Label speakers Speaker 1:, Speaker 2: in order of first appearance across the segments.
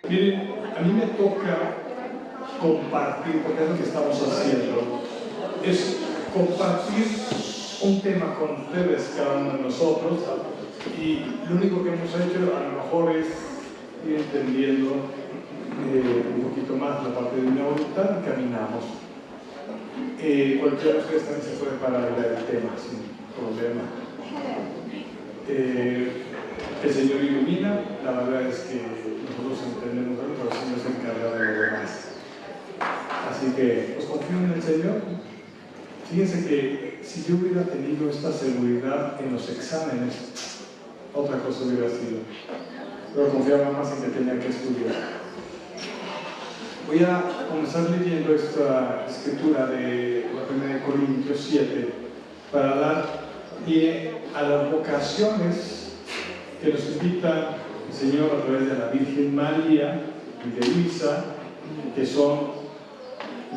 Speaker 1: Miren, a mí me toca compartir, porque es lo que estamos haciendo, es compartir un tema con ustedes, cada uno de nosotros, y lo único que hemos hecho a lo mejor es ir entendiendo un poquito más la parte de una voluntad y caminamos. Cualquiera de ustedes también se puede parar y leer el tema sin problema. El Señor ilumina, la verdad es que nosotros entendemos algo, pero el Señor se encarga de lo demás. Así que, ¿os confío en el Señor? Fíjense que si yo hubiera tenido esta seguridad en los exámenes, otra cosa hubiera sido. Pero confiaba más en que tenía que estudiar. Voy a comenzar leyendo esta escritura de la 1 Corintios 7 para dar pie a las vocaciones que nos invita el Señor a través de la Virgen María y de Luisa, que son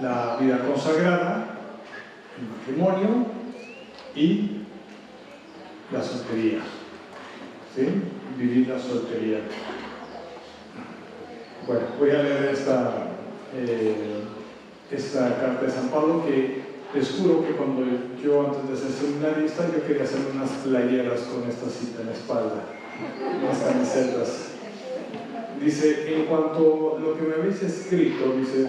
Speaker 1: la vida consagrada, el matrimonio y la soltería. ¿Sí? Vivir la soltería. Bueno, voy a leer esta carta de San Pablo, que les juro que cuando yo antes de ser seminarista yo quería hacer unas playeras con esta cita en la espalda, unas camisetas. Dice, en cuanto a lo que me habéis escrito, dice,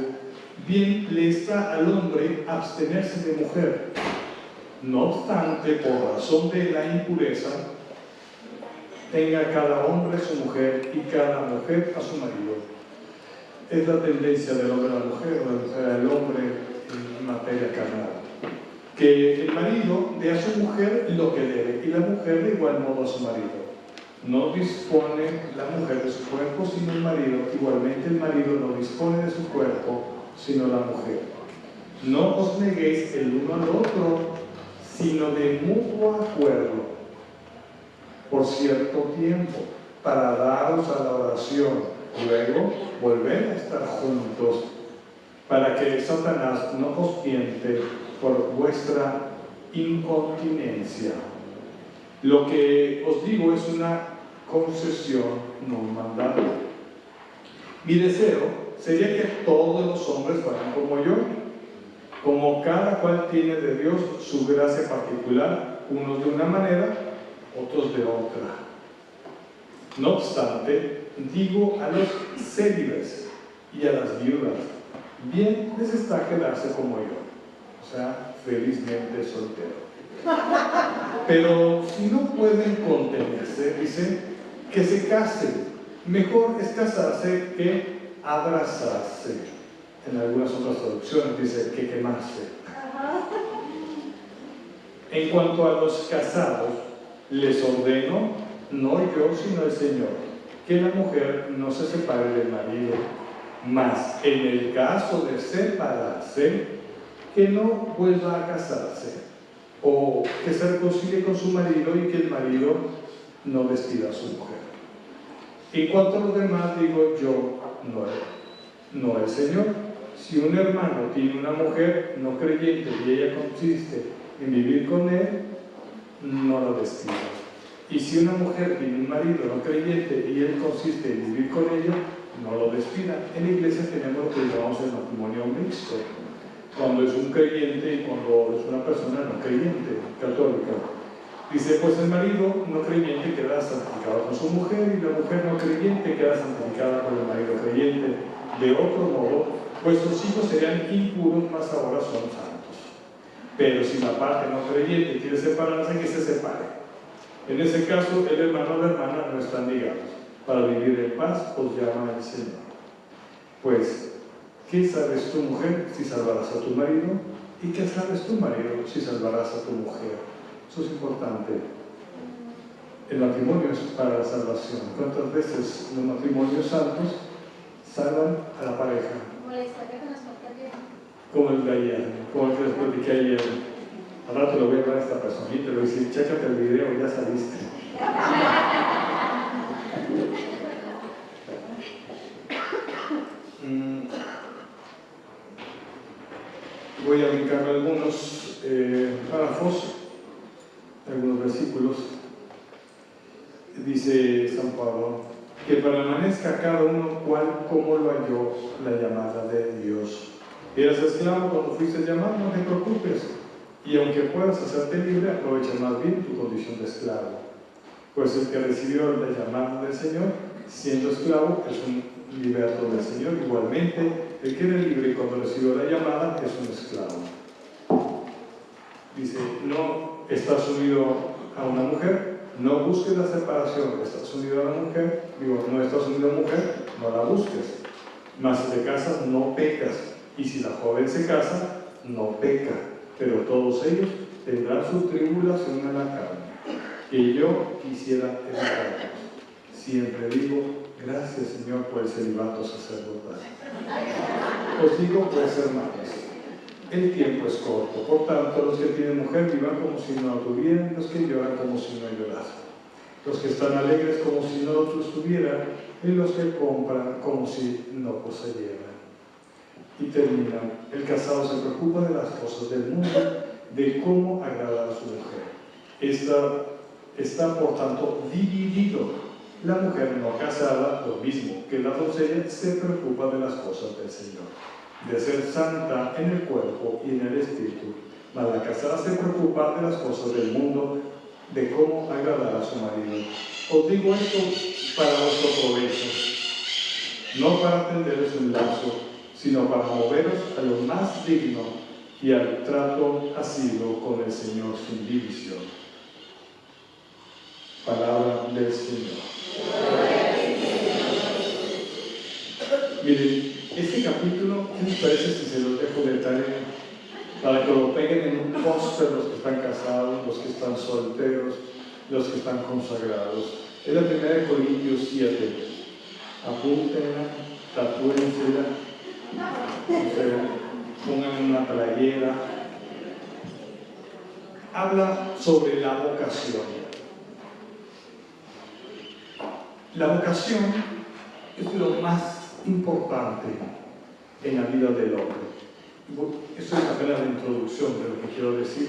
Speaker 1: bien le está al hombre abstenerse de mujer, no obstante, por razón de la impureza, tenga cada hombre a su mujer y cada mujer a su marido. Es la tendencia del hombre a la mujer, o la mujer al hombre en materia carnal. Que el marido dé a su mujer lo que debe y la mujer de igual modo a su marido. No dispone la mujer de su cuerpo sino el marido, igualmente el marido no dispone de su cuerpo sino la mujer. No os neguéis el uno al otro, sino de mutuo acuerdo, por cierto tiempo, para daros a la oración. Luego, volver a estar juntos, para que Satanás no os tiente por vuestra incontinencia. Lo que os digo es una concesión, no un mandato. Mi deseo sería que todos los hombres fueran como yo, como cada cual tiene de Dios su gracia particular, unos de una manera, otros de otra. No obstante, digo a los célibes y a las viudas, bien les está quedarse como yo, o sea, felizmente soltero. Pero si no pueden contenerse, dice, que se casen. Mejor es casarse que abrazarse. En algunas otras traducciones dice que quemarse. En cuanto a los casados, les ordeno, no yo, sino el Señor, que la mujer no se separe del marido, mas en el caso de separarse, que no vuelva a casarse, o que se reconcilie con su marido y que el marido no despida a su mujer. En cuanto a los demás, digo yo, no el Señor. Si un hermano tiene una mujer no creyente y ella consiste en vivir con él, no la despida. Y si una mujer tiene un marido no creyente y él consiste en vivir con ella, no lo despida. En la iglesia tenemos lo que llamamos el matrimonio mixto, cuando es un creyente y cuando es una persona no creyente, católica. Dice, pues el marido no creyente queda santificado con su mujer y la mujer no creyente queda santificada con el marido creyente. De otro modo, vuestros hijos serían impuros, mas ahora son santos. Pero si la parte no creyente quiere separarse, que se separe. En ese caso, el hermano o la hermana no están ligados. Para vivir en paz, os llama el Señor. Pues, ¿qué sabes tu mujer si salvarás a tu marido? ¿Y qué sabes tu marido si salvarás a tu mujer? Eso es importante. El matrimonio es para la salvación. ¿Cuántas veces los matrimonios santos salvan a la pareja? Como el de ayer, como el que les platiqué ayer. Al rato lo voy a hablar a esta personita y le voy a decir, chécate el video, ya saliste. Voy a brincar algunos párrafos, algunos versículos. Dice San Pablo, que permanezca cada uno cual como lo halló la llamada de Dios. Eras esclavo cuando fuiste llamado, no te preocupes, y aunque puedas hacerte libre, aprovecha más bien tu condición de esclavo. Pues el que recibió la llamada del Señor, siendo esclavo, es un liberto del Señor. Igualmente, el que era libre cuando recibió la llamada es un esclavo. Dice, no estás unido a una mujer, no busques la separación. Estás unido a la mujer, digo, no estás unido a mujer, no la busques. Mas si te casas, no pecas. Y si la joven se casa, no peca. Pero todos ellos tendrán su tribulación en la carne, que yo quisiera evitar. Siempre digo, gracias Señor por el celibato sacerdotal. Os digo pues, hermanos, el tiempo es corto, por tanto los que tienen mujer vivan como si no la tuvieran, los que lloran como si no llorasen, los que están alegres como si no otros tuvieran, y los que compran como si no poseyeran. Y terminan, el casado se preocupa de las cosas del mundo, de cómo agradar a su mujer. Está por tanto dividido. La mujer no casada, lo mismo que la doncella, se preocupa de las cosas del Señor, de ser santa en el cuerpo y en el espíritu. Mas la casada se preocupa de las cosas del mundo, de cómo agradar a su marido. Os digo esto para vuestro provecho, no para tenderos un lazo, sino para moveros a lo más digno y al trato asiduo con el Señor sin división. Palabra del Señor. Miren, este capítulo, ¿qué les parece si se los dejo de tarea? Para que lo peguen en un póster los que están casados, los que están solteros, los que están consagrados. Es la 1 Corintios 7. Apúntenla, tatúensela, pongan una playera. Habla sobre la vocación. La vocación es lo más importante en la vida del hombre. Esto es apenas la introducción de lo que quiero decir,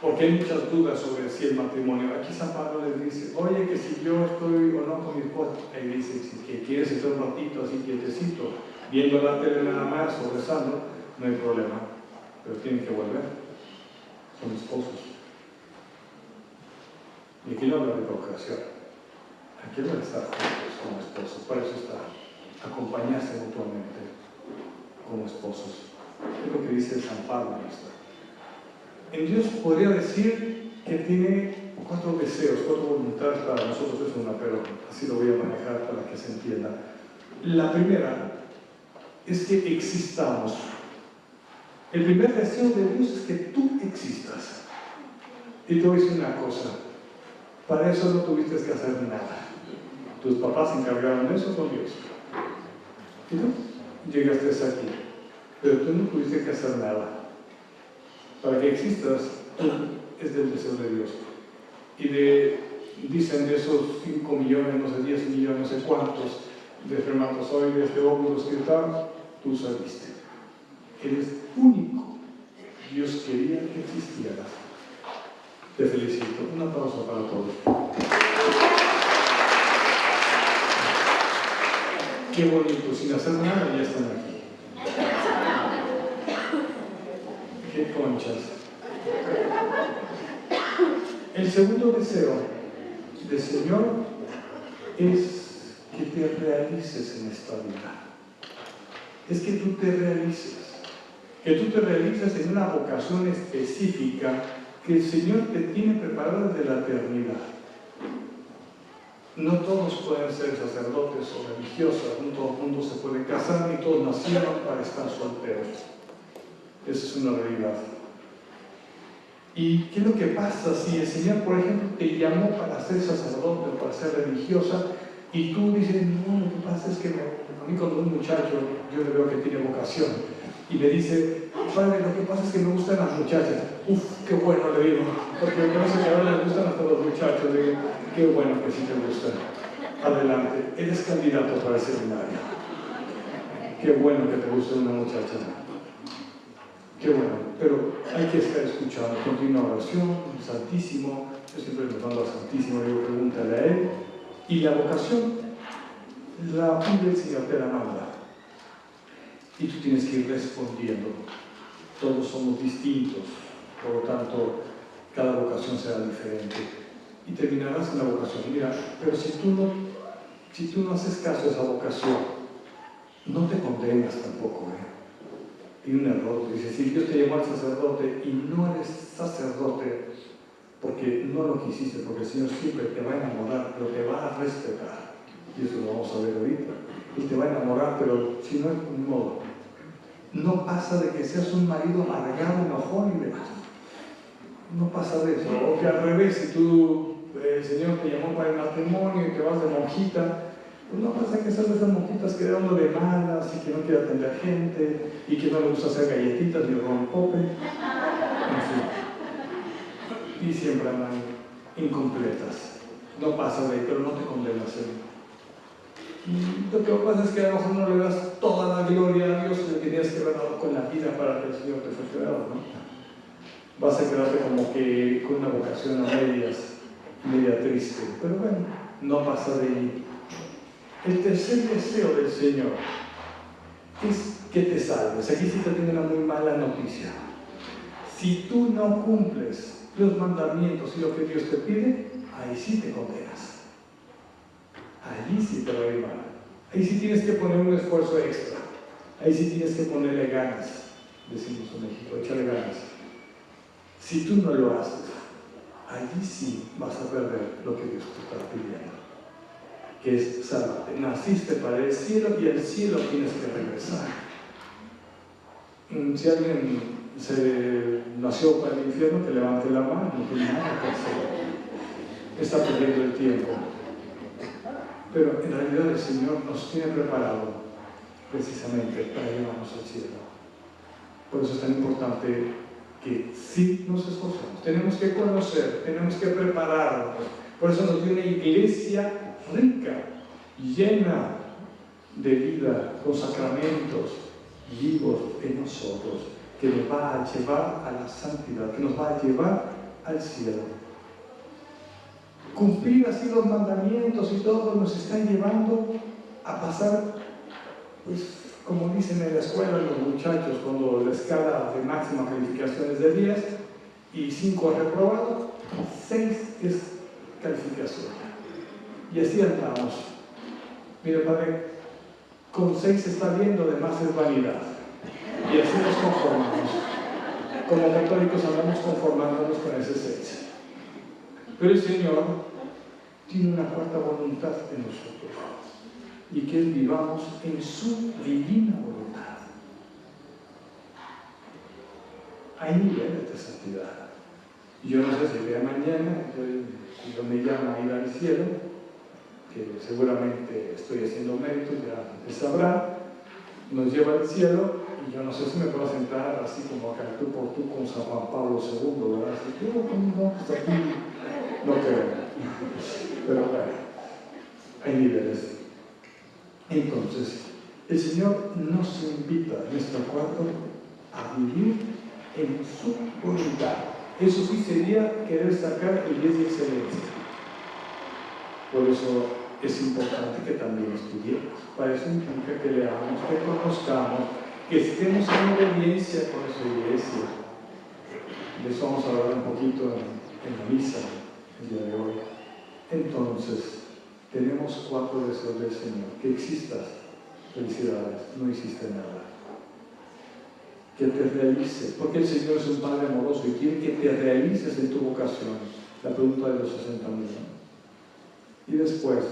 Speaker 1: porque hay muchas dudas sobre si el matrimonio. Aquí San Pablo les dice, oye, que si yo estoy o no con mi esposa, ahí dice, si que quieres estar un ratito así quietecito, viendo la tele nada más o rezando, no hay problema, pero tienen que volver, son esposos. Y aquí no habla de vocación. Aquí no estar juntos como esposos, para eso está, acompañarse mutuamente como esposos. Es lo que dice San Pablo. En Dios podría decir que tiene 4 deseos, 4 voluntades. Para nosotros es una, pero así lo voy a manejar para que se entienda. La primera es que existamos. El primer deseo de Dios es que tú existas. Y te voy a decir una cosa, para eso no tuviste que hacer nada. Tus papás se encargaron de eso con Dios. Y tú llegaste aquí, pero tú no tuviste que hacer nada. Para que existas, tú es del deseo de Dios. Y dicen de esos 5 millones, no sé, 10 millones, no sé cuántos, de espermatozoides, de óvulos que estaban, tú saliste. Eres único. Dios quería que existieras. Te felicito. Un aplauso para todos. Qué bonito, sin hacer nada ya están aquí. Qué conchas. El segundo deseo del Señor es que te realices en esta vida. Es que tú te realices. Que tú te realices en una vocación específica que el Señor te tiene preparada desde la eternidad. No todos pueden ser sacerdotes o religiosos, no todo el mundo se puede casar, ni todos nacieron para estar solteros. Esa es una realidad. ¿Y qué es lo que pasa si el Señor, por ejemplo, te llamó para ser sacerdote o para ser religiosa y tú dices, no, lo que pasa es que a mí cuando un muchacho, yo le veo que tiene vocación, y me dice, padre, lo que pasa es que me gustan las muchachas. Uf, qué bueno, le digo, porque yo no sé que ahora les gustan a todos los muchachos. Le digo, qué bueno que sí te gustan. Adelante, eres candidato para el seminario. Qué bueno que te guste una muchacha. Qué bueno, pero hay que estar escuchando. Continua oración, Santísimo. Yo siempre me mando al Santísimo, le digo, pregúntale a él. Y la vocación la vida del Señor te la manda y tú tienes que ir respondiendo. Todos somos distintos, por lo tanto, cada vocación será diferente y terminarás en la vocación. Mira, pero si tú no haces caso a esa vocación, no te condenas tampoco. Y un error, dice, si Dios te llamó al sacerdote y no eres sacerdote porque no lo quisiste, porque el Señor siempre te va a enamorar, pero te va a respetar, y eso lo vamos a ver ahorita, y te va a enamorar, pero si no es un modo, no pasa de que seas un marido amargado, enojón y demás, no pasa de eso. O que al revés, si tú, el Señor te llamó para el matrimonio y te vas de monjita, pues no pasa que seas de esas monjitas que dan de malas y que no quiere atender gente y que no le gusta hacer galletitas ni rompope, en fin, y siempre andan incompletas. No pasa de ahí, pero no te condenas. Y lo que pasa es que a lo mejor no le das toda la gloria a Dios que tenías que haber dado con la vida para que el Señor te fue creado, ¿no? Vas a quedarte como que con una vocación a medias, media triste, pero bueno, no pasa de ahí. El tercer deseo del Señor es que te salves. Aquí sí te tiene una muy mala noticia. Si tú no cumples los mandamientos y lo que Dios te pide, ahí sí te condenas. Allí sí te va a ir mal. Ahí sí tienes que poner un esfuerzo extra. Ahí sí tienes que ponerle ganas, decimos en México, échale ganas. Si tú no lo haces, allí sí vas a perder lo que Dios te está pidiendo, que es salvarte. Naciste para el cielo y al cielo tienes que regresar. Si alguien nació para el infierno, que levante la mano, no tiene nada que hacer. Está perdiendo el tiempo. Pero en realidad el Señor nos tiene preparado precisamente para llevarnos al cielo. Por eso es tan importante que sí nos esforzamos. Tenemos que conocer, tenemos que prepararnos. Por eso nos dio una iglesia rica, llena de vida, con sacramentos vivos en nosotros, que nos va a llevar a la santidad, que nos va a llevar al cielo. Cumplir así los mandamientos y todo nos están llevando a pasar, pues, como dicen en la escuela los muchachos, cuando la escala de máxima calificación es de 10 y 5 es reprobado, 6 es calificación. Y así andamos. Mire, Padre, con 6 está bien, lo demás es vanidad. Y así nos conformamos. Como católicos andamos conformándonos con ese 6. Pero el Señor tiene una cuarta voluntad en nosotros, y que vivamos en su divina voluntad. Hay niveles de santidad. Yo no sé si el día de mañana Dios me llama a ir al cielo, que seguramente estoy haciendo méritos, ya Él sabrá, nos lleva al cielo, y yo no sé si me puedo sentar así como acá tú por tú con San Juan Pablo II, ¿verdad? Así que no, pues aquí no creo. Pero bueno, hay niveles. Entonces, el Señor nos invita en este cuarto a vivir en su voluntad. Eso sí sería querer sacar el 10 de excelencia. Por eso es importante que también estudiemos. Para eso implica que leamos, que conozcamos, que estemos en obediencia con su iglesia. De eso vamos a hablar un poquito en la misa el día de hoy. Entonces, tenemos 4 deseos del Señor. Que existas, felicidades, no hiciste nada. Que te realices, porque el Señor es un Padre amoroso y quiere que te realices en tu vocación. La pregunta de los 60.000, ¿no? Y después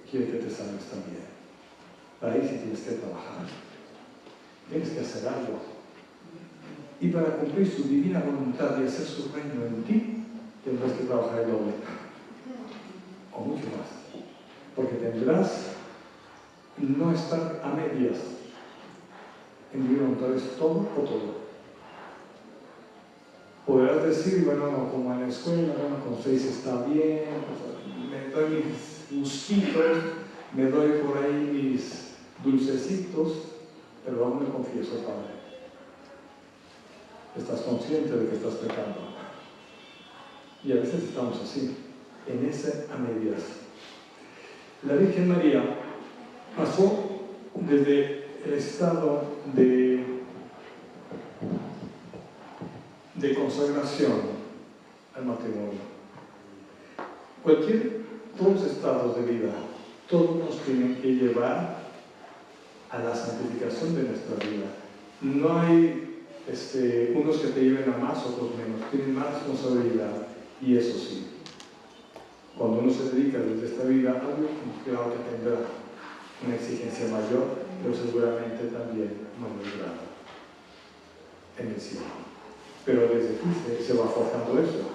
Speaker 1: quiere que te salves también. Para ahí sí tienes que trabajar. Tienes que hacer algo. Y para cumplir su divina voluntad y hacer su reino en ti, tendrás que trabajar el doble. O mucho más. Porque tendrás no estar a medias. En divina voluntad es todo o todo. Podrás decir, bueno, como en la escuela, bueno, con 6 está bien, me doy mis gustitos, me doy por ahí mis dulcecitos, pero aún me confieso, Padre. Estás consciente de que estás pecando. Y a veces estamos así, en ese a medias. La Virgen María pasó desde el estado de consagración al matrimonio. Todos los estados de vida, todos nos tienen que llevar a la santificación de nuestra vida. No hay unos que te lleven a más, otros menos, tienen más responsabilidad, y eso sí, cuando uno se dedica desde esta vida a algo, claro que tendrá una exigencia mayor, pero seguramente también mayor grado en el cielo. Pero desde aquí se va forjando eso.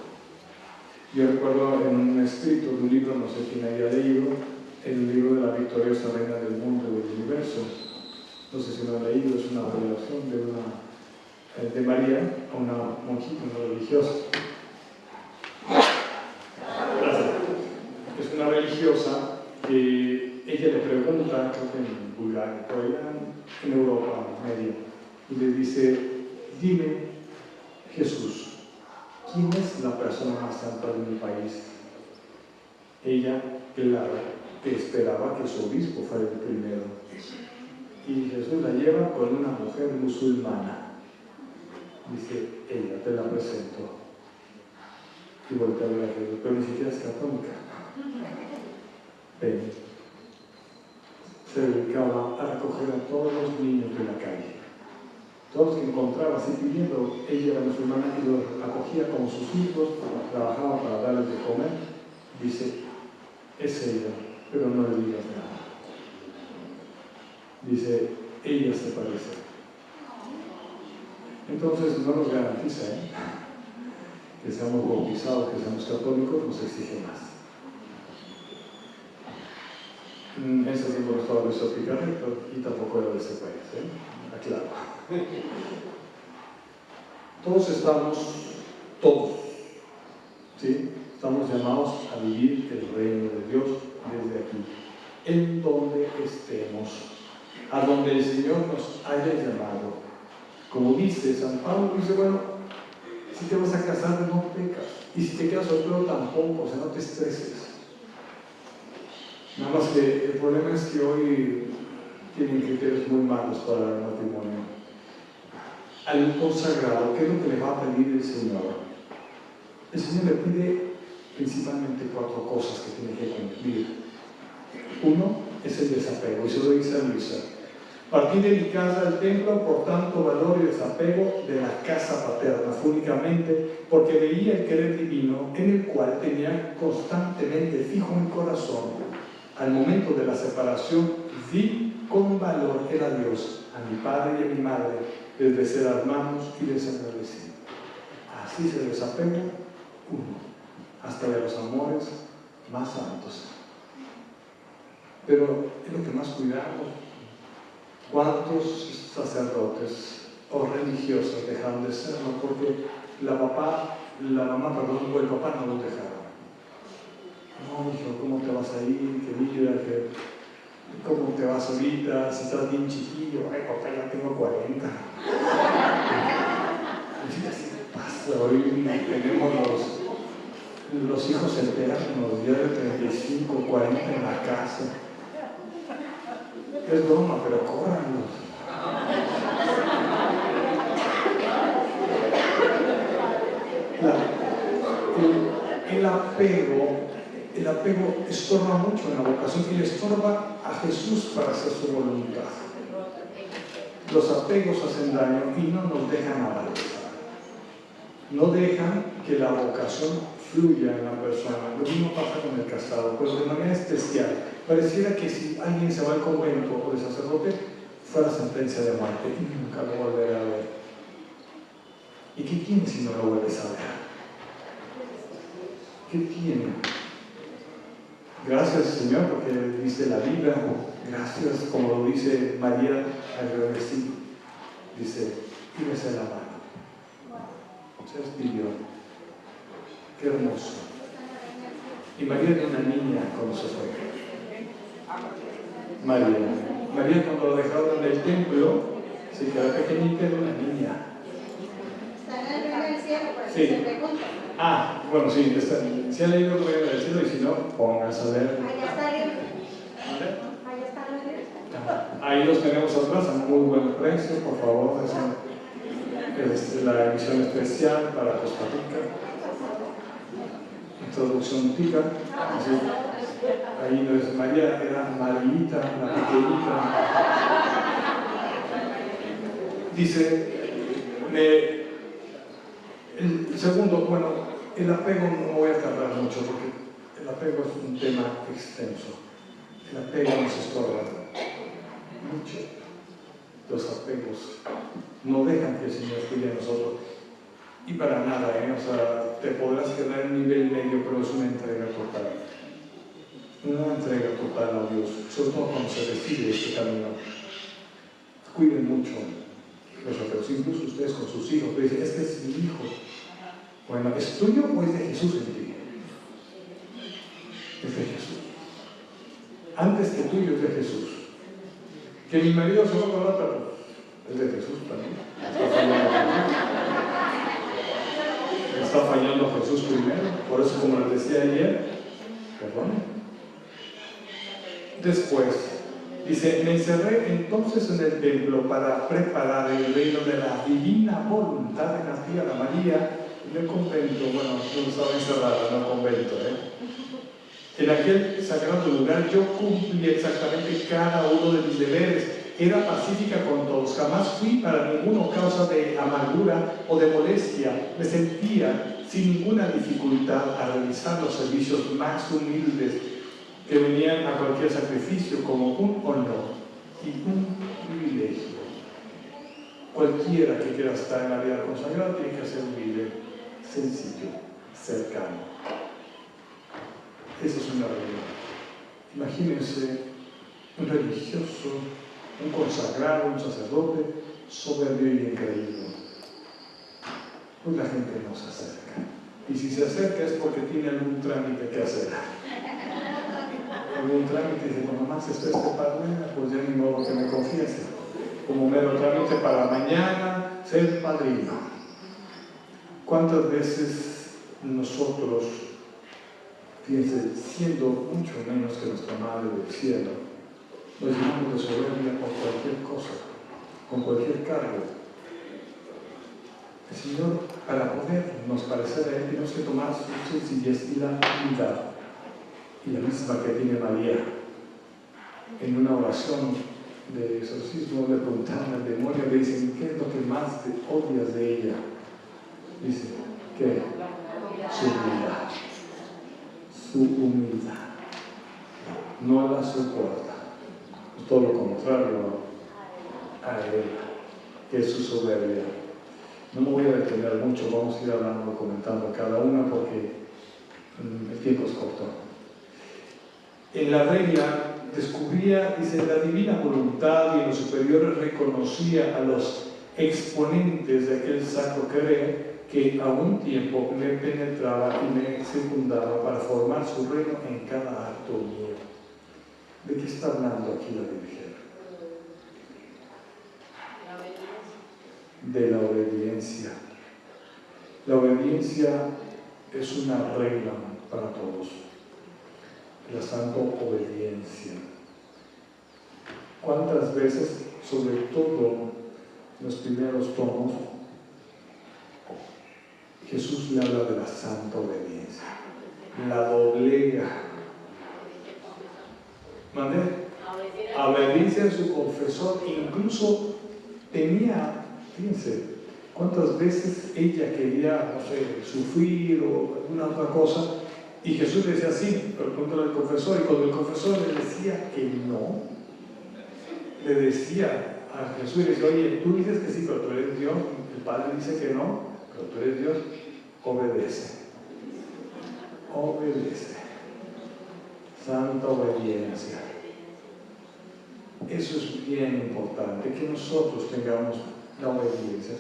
Speaker 1: Yo recuerdo en un escrito de un libro, no sé quién había leído, el libro de la victoriosa reina del mundo y del universo. No sé si lo han leído, es una revelación de María a una monjita, una religiosa. Es una religiosa que ella le pregunta, creo que en Bulgaria, por allá en Europa media, y le dice: dime, Jesús, ¿quién es la persona más santa de mi país? Ella, claro, que esperaba que su obispo fuera el primero. Y Jesús la lleva con una mujer musulmana. Dice: ella, te la presento. Y voltea a ver a Jesús, pero ni siquiera es católica. Ven. Se dedicaba a recoger a todos los niños de la calle. Todos los que encontraba así pidiendo, ella era musulmana y los acogía como sus hijos, trabajaba para darles de comer. Dice: es ella, pero no le digas nada. Dice: ella se parece. Entonces no nos garantiza que seamos bautizados, que seamos católicos, nos exige más. Ese tiempo no estaba Luis Picarreto y tampoco era de ese país, aclaro. Todos, ¿sí? Estamos llamados a vivir el reino de Dios desde aquí, en donde estemos, a donde el Señor nos haya llamado. Como dice San Pablo, dice: bueno, si te vas a casar no pecas, y si te quedas soltero tampoco, o sea, no te estreses. Nada más que el problema es que hoy tienen criterios muy malos para el matrimonio. Al consagrado, ¿qué es lo que le va a pedir el Señor? El Señor le pide principalmente 4 cosas que tiene que cumplir. Uno es el desapego, y se lo dice a Luisa: partí de mi casa al templo por tanto valor y desapego de la casa paterna, únicamente porque veía el querer divino en el cual tenía constantemente fijo mi corazón. Al momento de la separación vi con valor que era Dios a mi padre y a mi madre, desde ser hermanos y desagradacidos. Así se desapega uno, hasta de los amores más santos. Pero es lo que más cuidamos. ¿Cuántos sacerdotes o religiosos dejaron de serlo? Porque la mamá, o el papá no los dejaron. No, hijo, ¿cómo te vas a ir? Que mira, ¿cómo te vas ahorita? Si estás bien chiquillo. Ay, papá, ya tengo 40. Y así pasa. Hoy tenemos los hijos eternos, ya de 35, 40 en la casa. Es broma, pero córranlos. El apego estorba mucho en la vocación y le estorba a Jesús para hacer su voluntad. Los apegos hacen daño y no nos dejan avanzar. No dejan que la vocación fluya en la persona. Lo mismo pasa con el casado, pero de manera especial. Pareciera que si alguien se va al convento o de sacerdote, fuera sentencia de muerte y nunca lo volverá a ver. ¿Y qué tiene si no lo vuelves a ver? ¿Qué tiene? Gracias, Señor, porque dice la Biblia. Gracias, como lo dice María al revestir. Dice: tírese la mano. Se despidió. Qué hermoso. Y María era una niña cuando se fue. María cuando la dejaron en el templo, se quedó pequeñita, era una niña.
Speaker 2: ¿Está en el reino del cielo? Por
Speaker 1: Sí.
Speaker 2: se pregunta.
Speaker 1: Bueno, sí, si han leído el reino del cielo, y si no, pónganse a ver.
Speaker 2: Allá está arriba. Ahí está la iglesia.
Speaker 1: Ahí los tenemos atrás a muy buen precio, por favor. Es la edición especial para Costa Rica. Introducción tica. Así, ahí no es María, era Marita, la pequeñita. Dice, el segundo, bueno, el apego no voy a tardar mucho porque el apego es un tema extenso. El apego nos estorba mucho. Los apegos no dejan que el Señor cuide a nosotros. Y para nada, o sea, te podrás quedar en nivel medio, pero es una entrega total. Una entrega total a Dios, sobre todo cuando se decide este camino. Cuiden mucho los apegos, incluso ustedes con sus hijos. Dicen, este es mi hijo. Bueno, ¿es tuyo o es de Jesús en ti? Es de Jesús. Antes que tuyo es de Jesús. Que mi marido se va a acordar, pero es de Jesús también. Está fallando Jesús primero. Por eso, como les decía ayer, perdón. Después, dice, me encerré entonces en el templo para preparar el reino de la divina voluntad de la tía María en el convento. Bueno, no estaba encerrada en el convento, En aquel sagrado lugar yo cumplí exactamente cada uno de mis deberes. Era pacífica con todos, jamás fui para ninguno causa de amargura o de molestia. Me sentía sin ninguna dificultad a realizar los servicios más humildes que venían a cualquier sacrificio como un honor y un privilegio. Cualquiera que quiera estar en la vida consagrada tiene que ser humilde, sencillo, cercano. Esa es una realidad. Imagínense un religioso, un consagrado, un sacerdote soberbio y increíble. Pues la gente no se acerca. Y si se acerca es porque tiene algún trámite que hacer. Algún trámite, dice, bueno, más está este padre, pues ya ni modo que me confiese. Como mero trámite para mañana ser padrino. ¿Cuántas veces nosotros, fíjense, siendo mucho menos que nuestra Madre del Cielo, nos llenamos de soberbia por cualquier cosa, con cualquier cargo? El Señor, para podernos parecer a Él, tenemos que tomar su sencillez y la humildad, y la misma que tiene María. En una oración de exorcismo le preguntaron al demonio, le dicen, ¿qué es lo que más te odias de ella? Dice, ¿qué? Su humildad. Su humildad. No la soporta. Todo lo contrario a él, que es su soberbia. No me voy a detener mucho, vamos a ir hablando, comentando cada una porque el tiempo es corto. En la regla descubría, dice, la divina voluntad y en los superiores reconocía a los exponentes de aquel sacro querer que a un tiempo me penetraba y me secundaba para formar su reino en cada acto mío. ¿De qué está hablando aquí la Virgen? De la obediencia. La obediencia es una regla para todos. La santa obediencia. ¿Cuántas veces, sobre todo en los primeros tomos, Jesús le habla de la santa obediencia? La doblega. ¿Mandé? A obediencia de su confesor, incluso tenía, fíjense, cuántas veces ella quería, no sé, sufrir o alguna otra cosa, y Jesús le decía sí, pero pregúntale al confesor, y cuando el confesor le decía que no, le decía a Jesús, le decía, oye, tú dices que sí, pero tú eres Dios, el Padre dice que no, pero tú eres Dios, obedece. Obedece. Santa obediencia. Eso es bien importante, que nosotros tengamos la obediencia,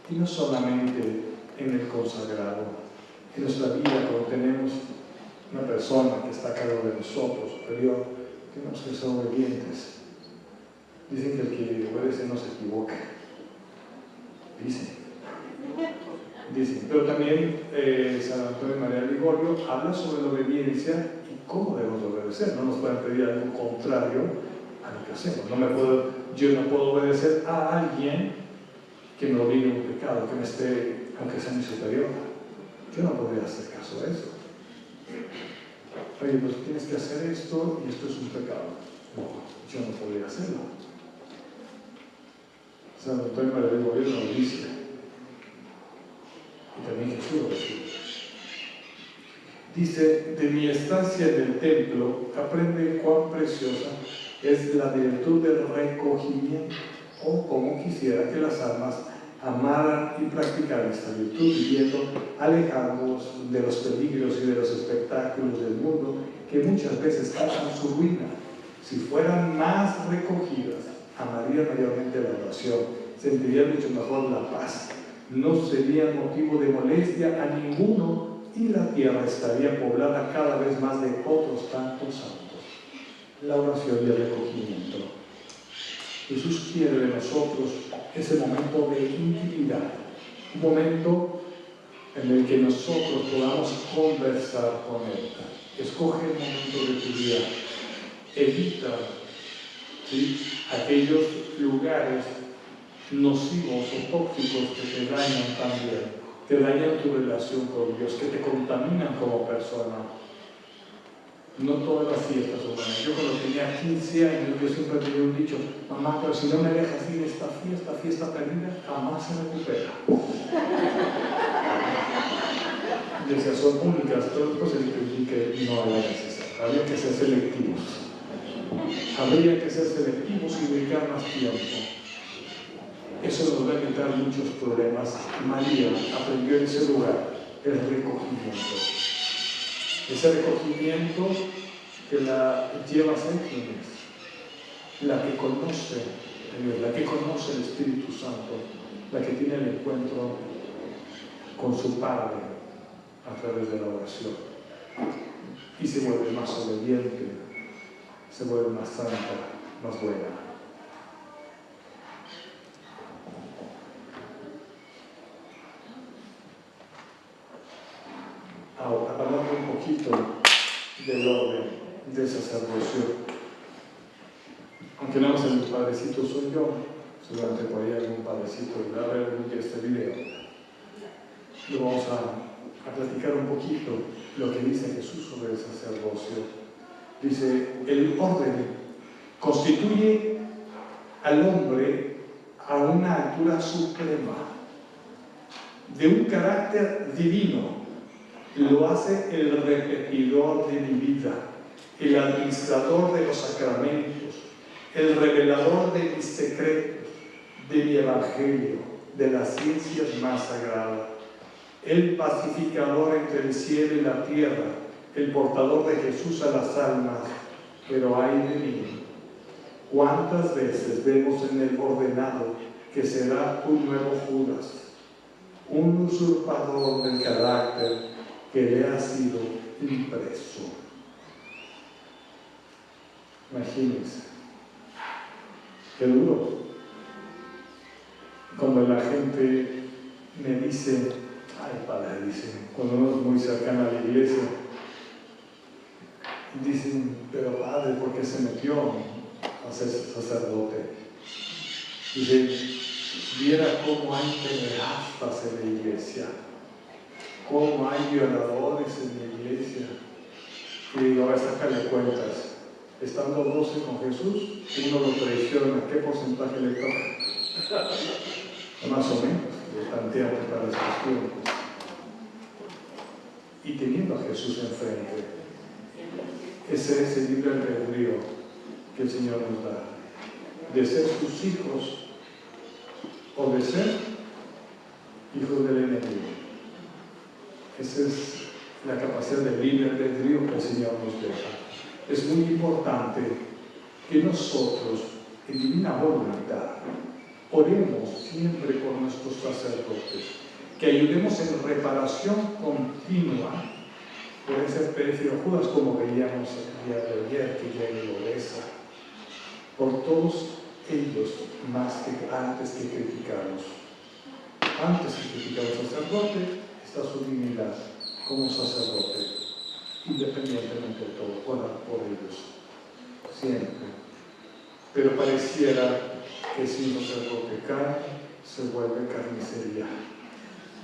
Speaker 1: y no solamente en el consagrado, en nuestra vida cuando tenemos una persona que está a cargo de nosotros, superior, tenemos que ser obedientes. Dicen que el que obedece no se equivoca. Dicen. Pero también San Antonio María Ligorio habla sobre la obediencia y y cómo debemos obedecer. No nos pueden pedir algo contrario a lo que hacemos. Yo no puedo obedecer a alguien que me obligue a un pecado, que me esté, aunque sea mi superior. Yo no podría hacer caso a eso. Oye, pues tienes que hacer esto y esto es un pecado. No, yo no podría hacerlo. San Antonio María del Gobierno lo dice. Y también Jesús lo dice. Dice, de mi estancia en el templo, aprende cuán preciosa es la virtud del recogimiento, o como quisiera que las almas amaran y practicaran esta virtud, viviendo alejados de los peligros y de los espectáculos del mundo que muchas veces causan su ruina. Si fueran más recogidas, amarían mayormente la oración, sentirían mucho mejor la paz, no serían motivo de molestia a ninguno y la tierra estaría poblada cada vez más de otros tantos santos. La oración y el recogimiento. Jesús quiere de nosotros ese momento de intimidad, un momento en el que nosotros podamos conversar con Él. Escoge el momento de tu día, evita aquellos lugares nocivos o tóxicos que te dañan también, te dañan tu relación con Dios, que te contaminan como persona. No todas las fiestas son buenas. Yo cuando tenía 15 años, yo siempre tenía un dicho: mamá, pero si no me dejas ir a esta fiesta perdida, jamás se recupera. Decía, son únicas, pero después entendí que no era necesario. Había que ser selectivos. Habría que ser selectivos y dedicar más tiempo. Eso nos va a evitar muchos problemas. María aprendió en ese lugar el recogimiento. Ese recogimiento que la lleva a ser quien es, la que conoce a Dios, la que conoce el Espíritu Santo, la que tiene el encuentro con su Padre a través de la oración. Y se vuelve más obediente, se vuelve más santa, más buena. Ahora, hablando un poquito del orden del sacerdocio. Aunque no sé, el padrecito soy yo, seguramente por ahí algún padrecito va a ver algún día este video. Lo vamos a platicar un poquito lo que dice Jesús sobre el sacerdocio. Dice, el orden constituye al hombre a una altura suprema, de un carácter divino. Lo hace el repetidor de mi vida, el administrador de los sacramentos, el revelador de mis secretos, de mi evangelio, de las ciencias más sagradas, el pacificador entre el cielo y la tierra, el portador de Jesús a las almas. Pero ay de mí, ¿cuántas veces vemos en el ordenado que será un nuevo Judas, un usurpador del carácter que le ha sido impreso? Imagínense, qué duro. Cuando la gente me dice, ay padre, dicen, cuando uno es muy cercano a la iglesia, dicen, pero padre, ¿por qué se metió a ser sacerdote? Dice, viera cómo hay pederastas en la iglesia, cómo hay violadores en la iglesia. Y digo, a ver, sácale cuentas. Estando 12 con Jesús, uno lo traiciona, ¿qué porcentaje le toca? Más o menos, lo planteamos para estos tiempos. Y teniendo a Jesús enfrente, ese es el libre albedrío que el Señor nos da, de ser sus hijos o de ser hijos del enemigo. Esa es la capacidad de libre albedrío que el Señor nos deja. Es muy importante que nosotros, en divina voluntad, oremos siempre por nuestros sacerdotes, que ayudemos en reparación continua por esa especie de Judas, como veíamos el día de ayer, que ya lo besa, por todos ellos, más que antes que criticamos. Antes que criticar al sacerdote, está su dignidad como sacerdote. independientemente de todo, orar por ellos, siempre. Pero pareciera que si un sacerdote cae, se vuelve carnicería.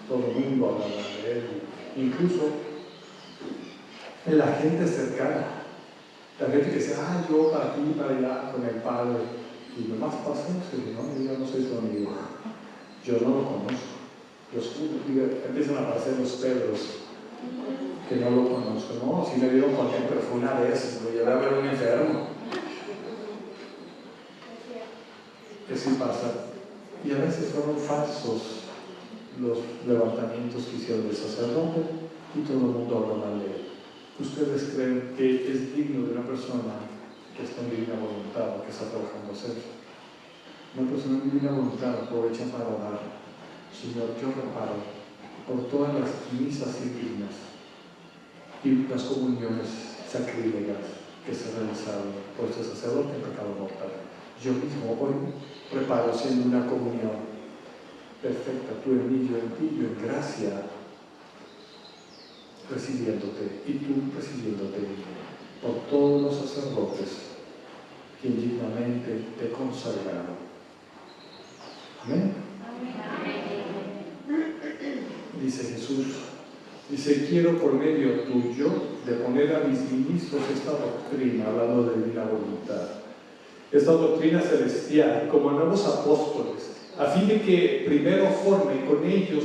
Speaker 1: Todo el mundo habla de él, incluso en la gente cercana, la gente que dice, yo para aquí, para allá, con el padre, y nomás pasa eso, no, yo no soy su amigo, yo no lo conozco. Empiezan a aparecer los Pedros, que no lo conozco, no, si me dieron con él, pero fue una vez, lo llevé a ver a un enfermo. Que sí pasa. Y a veces fueron falsos los levantamientos que hicieron del sacerdote y todo el mundo habla mal de él. ¿Ustedes creen que es digno de una persona que está en divina voluntad o que está trabajando hacer? Una persona en divina voluntad aprovecha para orar. Señor, yo reparo por todas las misas indignas y las comuniones sacrílegas que se realizaron por este sacerdote en pecado mortal. Yo mismo hoy preparo siendo una comunión perfecta, tú en mí, yo en ti, yo en gracia, recibiéndote y tú recibiéndote por todos los sacerdotes que indignamente te consagraron. Amén. Dice Jesús, dice, quiero por medio tuyo de poner a mis ministros esta doctrina, hablando de divina voluntad, esta doctrina celestial, como nuevos apóstoles, a fin de que primero forme con ellos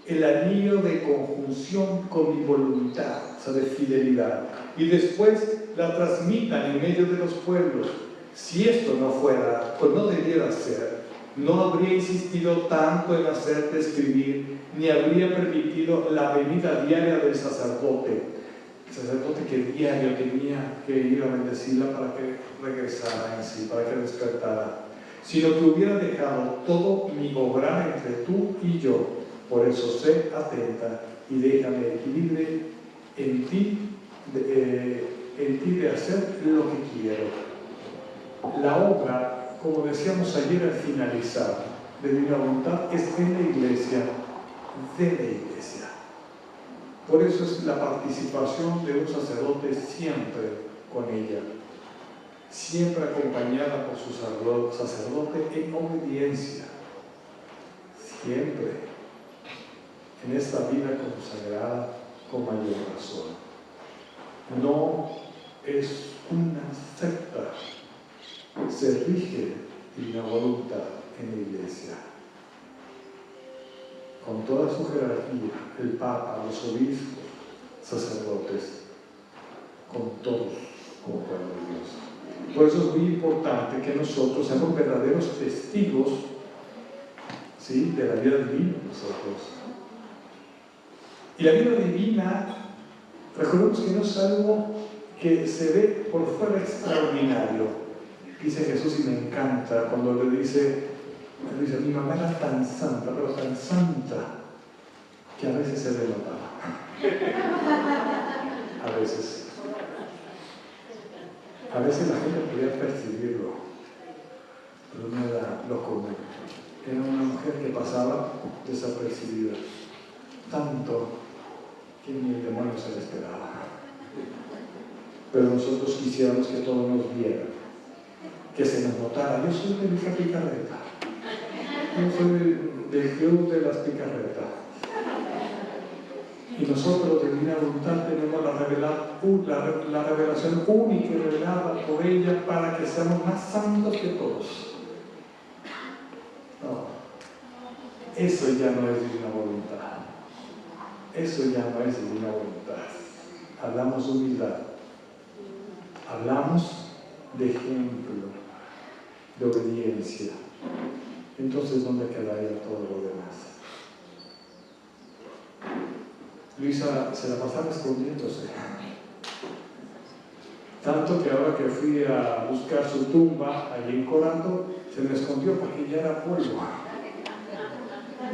Speaker 1: el anillo de conjunción con mi voluntad, o sea, de fidelidad, y después la transmitan en medio de los pueblos. Si esto no fuera, o no debiera ser, no habría insistido tanto en hacerte escribir, ni habría permitido la venida diaria del sacerdote. El sacerdote que diario tenía que ir a bendecirla para que regresara en sí, para que despertara, sino que hubiera dejado todo mi obrar entre tú y yo. Por eso sé atenta y déjame libre en ti de hacer lo que quiero. La obra, como decíamos ayer al finalizar, de divina voluntad es en la iglesia, de la iglesia. Por eso es la participación de un sacerdote siempre con ella, siempre acompañada por su sacerdote en obediencia, siempre en esta vida consagrada con mayor razón. No es una secta, se rige divina voluntad en la iglesia, con toda su jerarquía, el Papa, los obispos, sacerdotes, con todos como pueblo de Dios. Por eso es muy importante que nosotros seamos verdaderos testigos, ¿sí?, de la vida divina nosotros. Y la vida divina, recordemos que no es algo que se ve por fuera extraordinario. Dice Jesús, y me encanta cuando le dice, mi mamá era tan santa, pero tan santa, que a veces se le notaba. A veces la gente podía percibirlo, pero no era lo común. Era una mujer que pasaba desapercibida, tanto que ni el demonio se le esperaba. Pero nosotros quisiéramos que todos nos vieran, que se nos notara. Yo soy de la picarreta, yo soy del club de las picarretas. Y nosotros de divina voluntad tenemos la revelación única y revelada por ella para que seamos más santos que todos. No, eso ya no es divina voluntad. Eso ya no es divina voluntad. Hablamos de humildad, hablamos de ejemplo, de obediencia. Entonces, ¿dónde quedaría todo lo demás? Luisa se la pasaba escondiéndose. Tanto que ahora que fui a buscar su tumba allí en Coranto, se me escondió porque ya era polvo.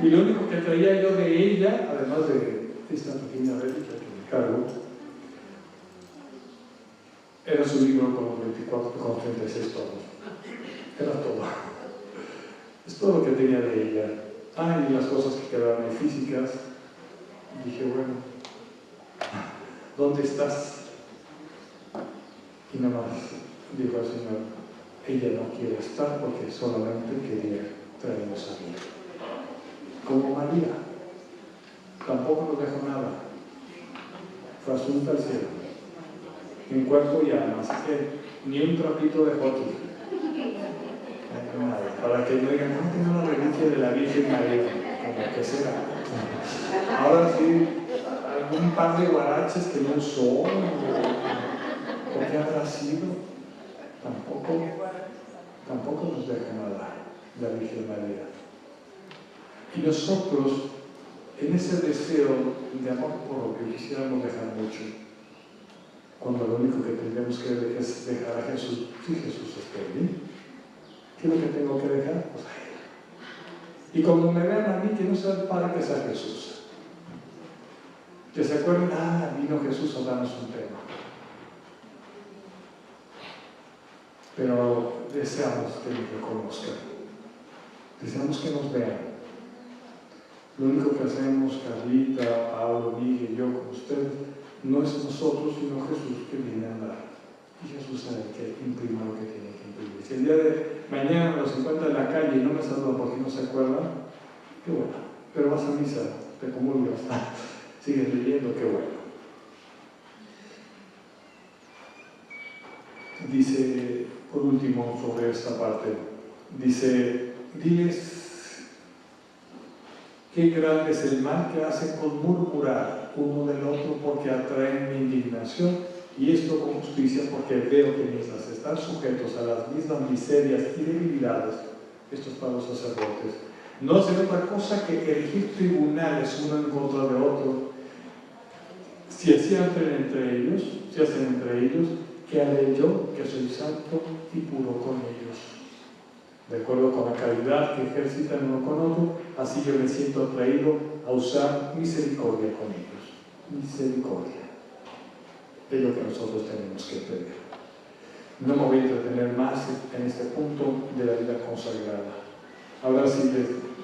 Speaker 1: Y lo único que traía yo de ella, además de esta pequeña reliquia que me cargo, era su libro con 36 tomos. Era todo. Es todo lo que tenía de ella. Y las cosas que quedaban ahí físicas. Y dije, bueno, ¿dónde estás? Y nada más dijo al Señor, ella no quiere estar porque solamente quería traernos a mí. Como María, tampoco nos dejó nada, fue asunta al cielo, en cuerpo y alma, así que ni un trapito de aquí, para que no digan, no tengo una reliquia de la Virgen María, como que será. Ahora sí, algún par de guaraches que no usó, ¿o qué habrá sido? Tampoco nos deja nada la Virgen María. Y nosotros, en ese deseo de amor propio, quisiéramos dejar mucho, cuando lo único que tendríamos que es dejar a Jesús. Si Jesús está en mí, ¿qué es lo que tengo que dejar? Pues a Él. Y cuando me vean a mí, que no sea el Padre, que sea Jesús. Que se acuerden, vino Jesús a darnos un tema. Pero deseamos que nos reconozcan, deseamos que nos vean. Lo único que hacemos, Carlita, Pablo, Miguel y yo con ustedes, no es nosotros, sino Jesús que viene a andar. Y Jesús sabe que imprima lo que tiene que imprimir. Si el día de mañana los encuentra en la calle y no me saludan porque no se acuerdan, qué bueno. Pero vas a misa, te comulgas, sigues leyendo, qué bueno. Dice, por último, sobre esta parte, dice, diles qué grande es el mal que hacen con murmurar uno del otro, porque atraen mi indignación, y esto con justicia, porque veo que mientras están sujetos a las mismas miserias y debilidades, esto es para los sacerdotes, no hacen otra cosa que erigir tribunales uno en contra de otro. Si hacen entre ellos, ¿qué haré yo, que soy santo y puro con ellos? De acuerdo con la caridad que ejercitan uno con otro, así yo me siento atraído a usar misericordia con ellos. Misericordia es lo que nosotros tenemos que pedir. No me voy a entretener más en este punto de la vida consagrada. Ahora sí,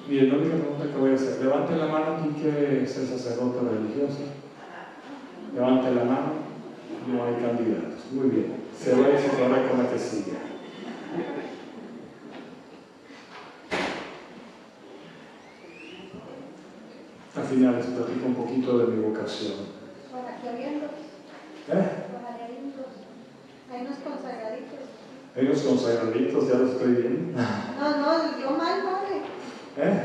Speaker 1: miren, la única pregunta que voy a hacer, levanten la mano quien quiere ser sacerdote religioso. Levanten la mano, no hay candidatos. Muy bien, se va a situar con la que sigue. Al final les platico un poquito de mi vocación.
Speaker 2: Hay unos consagraditos.
Speaker 1: Hay unos consagraditos, ya lo estoy viendo.
Speaker 2: No, yo mal, padre.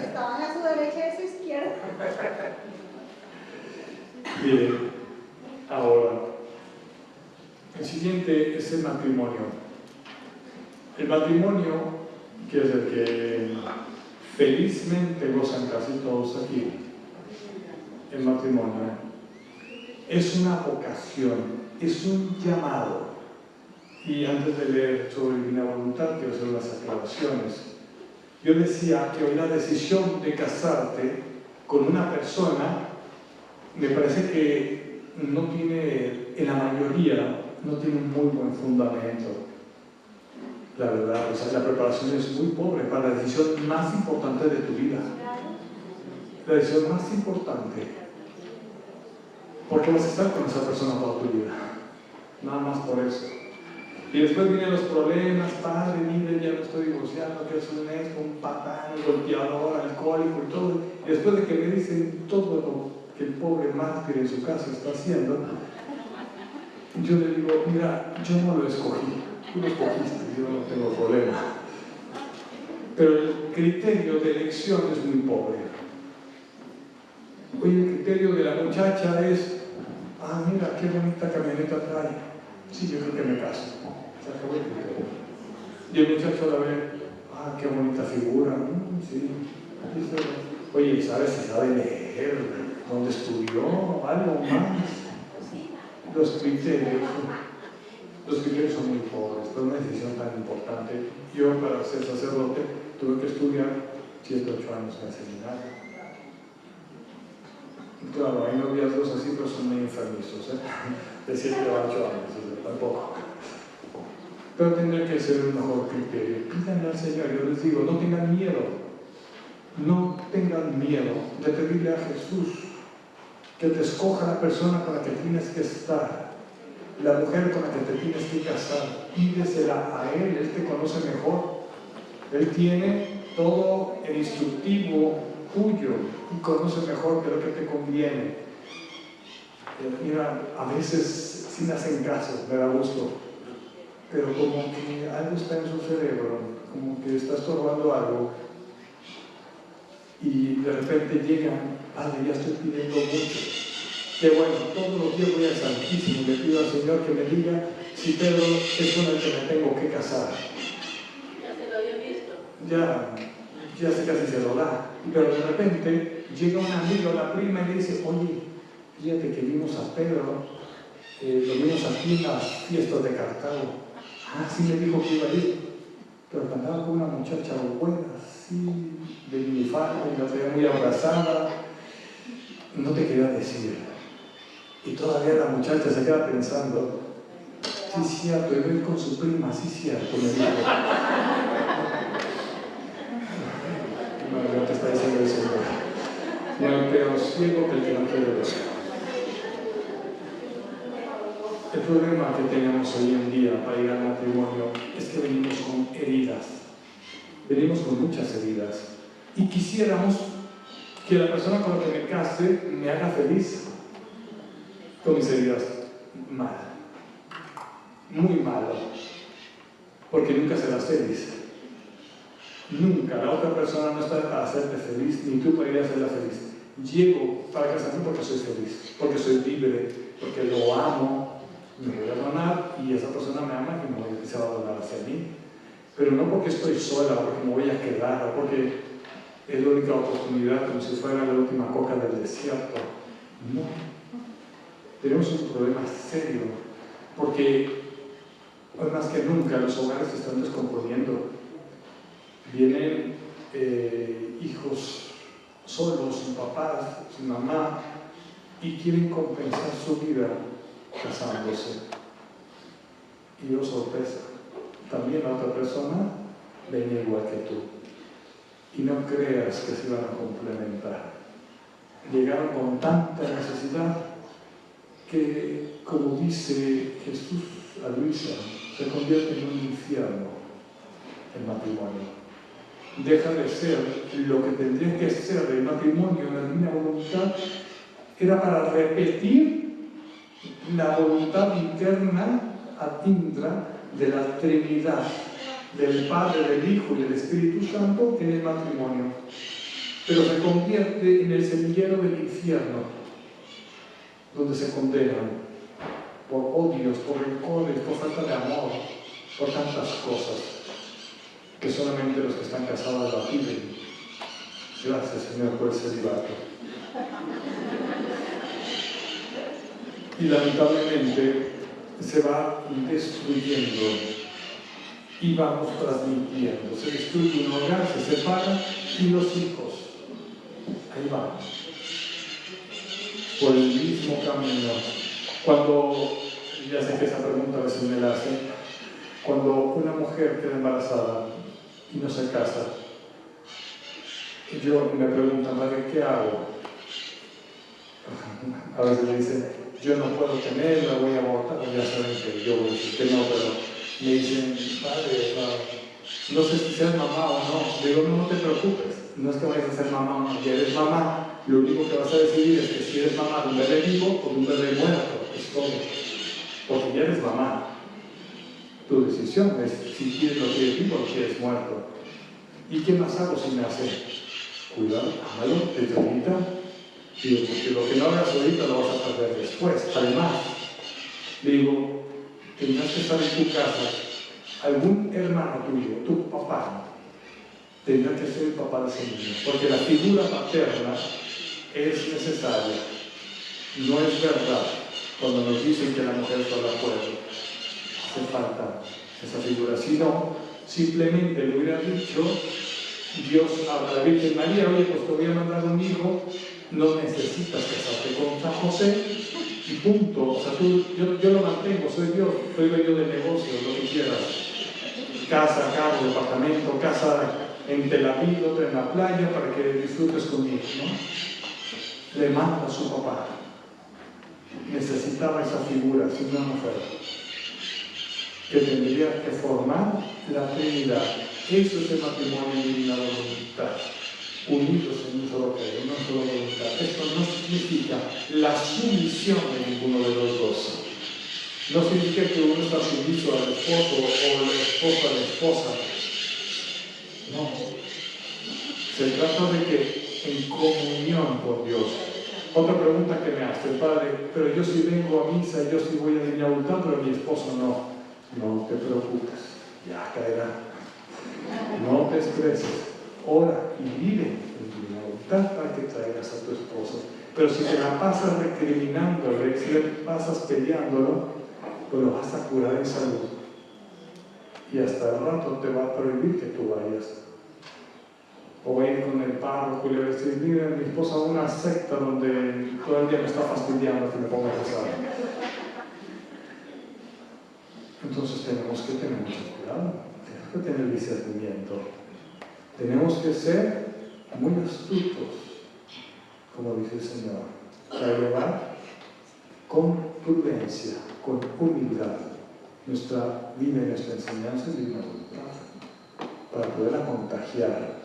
Speaker 2: Estaban a su derecha y a su izquierda.
Speaker 1: Bien, ahora, el siguiente es el matrimonio. El matrimonio, que es el que felizmente gozan casi todos aquí, el matrimonio es una vocación, es un llamado. Y antes de leer sobre Divina Voluntad, quiero hacer unas aclaraciones. Yo decía que hoy la decisión de casarte con una persona me parece que no tiene, en la mayoría, no tiene un muy buen fundamento. La verdad, o sea, la preparación es muy pobre para la decisión más importante de tu vida. La decisión más importante. Porque vas a estar con esa persona toda tu vida. Nada más por eso. Y después vienen los problemas, padre, mire, ya no estoy divorciado, que soy un patán, golpeador, alcohólico y todo. Y después de que me dicen todo lo que el pobre mártir en su casa está haciendo, yo le digo, mira, yo no lo escogí, tú lo escogiste, yo no tengo problema. Pero el criterio de elección es muy pobre. Oye, el criterio de la muchacha es, mira, qué bonita camioneta trae. Sí, yo creo que me caso. Se acabó el criterio. Y el muchacho la ve, qué bonita figura. Sí. Dice, oye, ¿sabes si sabe leer? ¿Dónde estudió? ¿Algo más? Los criterios son muy pobres, pero una decisión tan importante. Yo, para ser sacerdote, tuve que estudiar 7 u 8 años en el seminario. Claro, hay noviazgos así, pero son muy enfermizos, de 7 o 8 años, tampoco. Pero tendría que ser un mejor criterio. Pídanle al Señor, yo les digo, no tengan miedo de pedirle a Jesús que te escoja la persona con la que tienes que estar. la mujer con la que te tienes que casar, pídesela a Él, Él te conoce mejor. Él tiene todo el instructivo tuyo y conoce mejor que lo que te conviene. Mira, a veces sí me hacen caso, me da gusto, pero como que algo está en su cerebro, como que está estorbando algo, y de repente llegan, Padre, ya estoy pidiendo mucho. Que bueno, todos los días voy al Santísimo, le pido al Señor que me diga si Pedro es con el que me tengo que casar.
Speaker 3: Ya se lo había visto.
Speaker 1: Ya casi se lo da. Pero de repente llega un amigo, la prima, y le dice, oye, fíjate que vimos a Pedro, lo vimos aquí en las fiestas de Cartago. Ah, sí me dijo que iba a ir, pero andaba con una muchacha buena, así, de minifalda, y la tenía muy abrazada. No te quería decir. Y todavía la muchacha se queda pensando, sí, cierto, y ven con su prima, sí, cierto, me dijo. No te está diciendo el Señor. No hay peor ciego que el que no quiere ver. El problema que tenemos hoy en día para ir al matrimonio es que venimos con heridas. Venimos con muchas heridas. Y quisiéramos que la persona con la que me case me haga feliz. Con mis heridas, mal. Muy malo. Porque nunca serás feliz. Nunca. La otra persona no está para hacerte feliz, ni tú para ir a hacerla feliz. Llego para casarme porque soy feliz, porque soy libre, porque lo amo, me voy a donar y esa persona me ama y se va a donar hacia mí. Pero no porque estoy sola, porque me voy a quedar, o porque es la única oportunidad, como si fuera la última coca del desierto. No. Tenemos un problema serio, porque hoy más que nunca los hogares se están descomponiendo. Vienen hijos solos, sin papás, sin mamá, y quieren compensar su vida casándose. Y oh sorpresa, también la otra persona venía igual que tú. Y no creas que se van a complementar. Llegaron con tanta necesidad que, como dice Jesús a Luisa, se convierte en un infierno el matrimonio. Deja de ser lo que tendría que ser el matrimonio en la divina voluntad, era para repetir la voluntad interna atindra de la Trinidad, del Padre, del Hijo y del Espíritu Santo en el matrimonio. Pero se convierte en el semillero del infierno, donde se condenan por odios, por rencores, por falta de amor, por tantas cosas que solamente los que están casados la viven. Gracias, Señor, por el celibato. Y lamentablemente se va destruyendo y vamos transmitiendo. Se destruye un hogar, se separa y los hijos. Ahí vamos. Por el mismo camino. Cuando, ya sé que esa pregunta a veces me la hacen, cuando una mujer queda embarazada y no se casa, yo me pregunto, madre, ¿qué hago? A veces me dicen, yo no puedo tener, la voy a abortar, ya saben que yo voy a decir que no, pero me dicen, padre, no sé si seas mamá o no. Digo, no te preocupes, no es que vayas a ser mamá o no, ya eres mamá, lo único que vas a decidir es que si eres mamá de un bebé vivo o de un bebé muerto, es todo, porque ya eres mamá. Tu decisión es si quieres lo quieres vivo o lo quieres muerto. ¿Y qué más hago si me hace? Cuidado, hágalo, te tramita. Digo, porque lo que no hagas ahorita lo vas a perder después. Además, digo, tendrás que estar en tu casa. Algún hermano tuyo, tu papá, tendrá que ser el papá de ese niño. Porque la figura paterna es necesaria. No es verdad cuando nos dicen que la mujer sola puede. Hace falta esa figura. Si no, simplemente le hubiera dicho Dios a la Virgen María, oye, pues te voy a mandar un hijo, no necesitas casarte con San José y punto. O sea, yo lo mantengo, soy Dios, soy dueño de negocio, lo que quieras. Casa, carro, departamento, casa en Tel Aviv, otra en la playa para que disfrutes conmigo, ¿no? Le manda a su papá. necesitaba esa figura, sin una mujer, que tendría que formar la Trinidad. Eso es el matrimonio en divina voluntad, unidos en un solo credo, una sola voluntad. Esto no significa la sumisión de ninguno de los dos. No significa que uno está sumiso al esposo o el esposo a la esposa. No. Se trata de que en comunión con Dios. Otra pregunta que me hace el padre, pero yo sí vengo a misa, yo sí voy a divina voluntad, pero mi esposo no. No te preocupes, ya caerá. No te estreses. Ora y vive en divina voluntad para que traigas a tu esposo. Pero si te la pasas recriminándole, si le pasas peleándolo, pues lo vas a curar en salud. Y hasta el rato te va a prohibir que tú vayas. O va a ir con el párroco y le va a decir, mira, mi esposa va a una secta donde todo el día me está fastidiando que me ponga a rezar. Entonces tenemos que tener mucho cuidado, tenemos que tener discernimiento. Tenemos que ser muy astutos, como dice el Señor, para llevar con prudencia, con humildad, nuestra vida y nuestra enseñanza y divina voluntad, para poderla contagiar.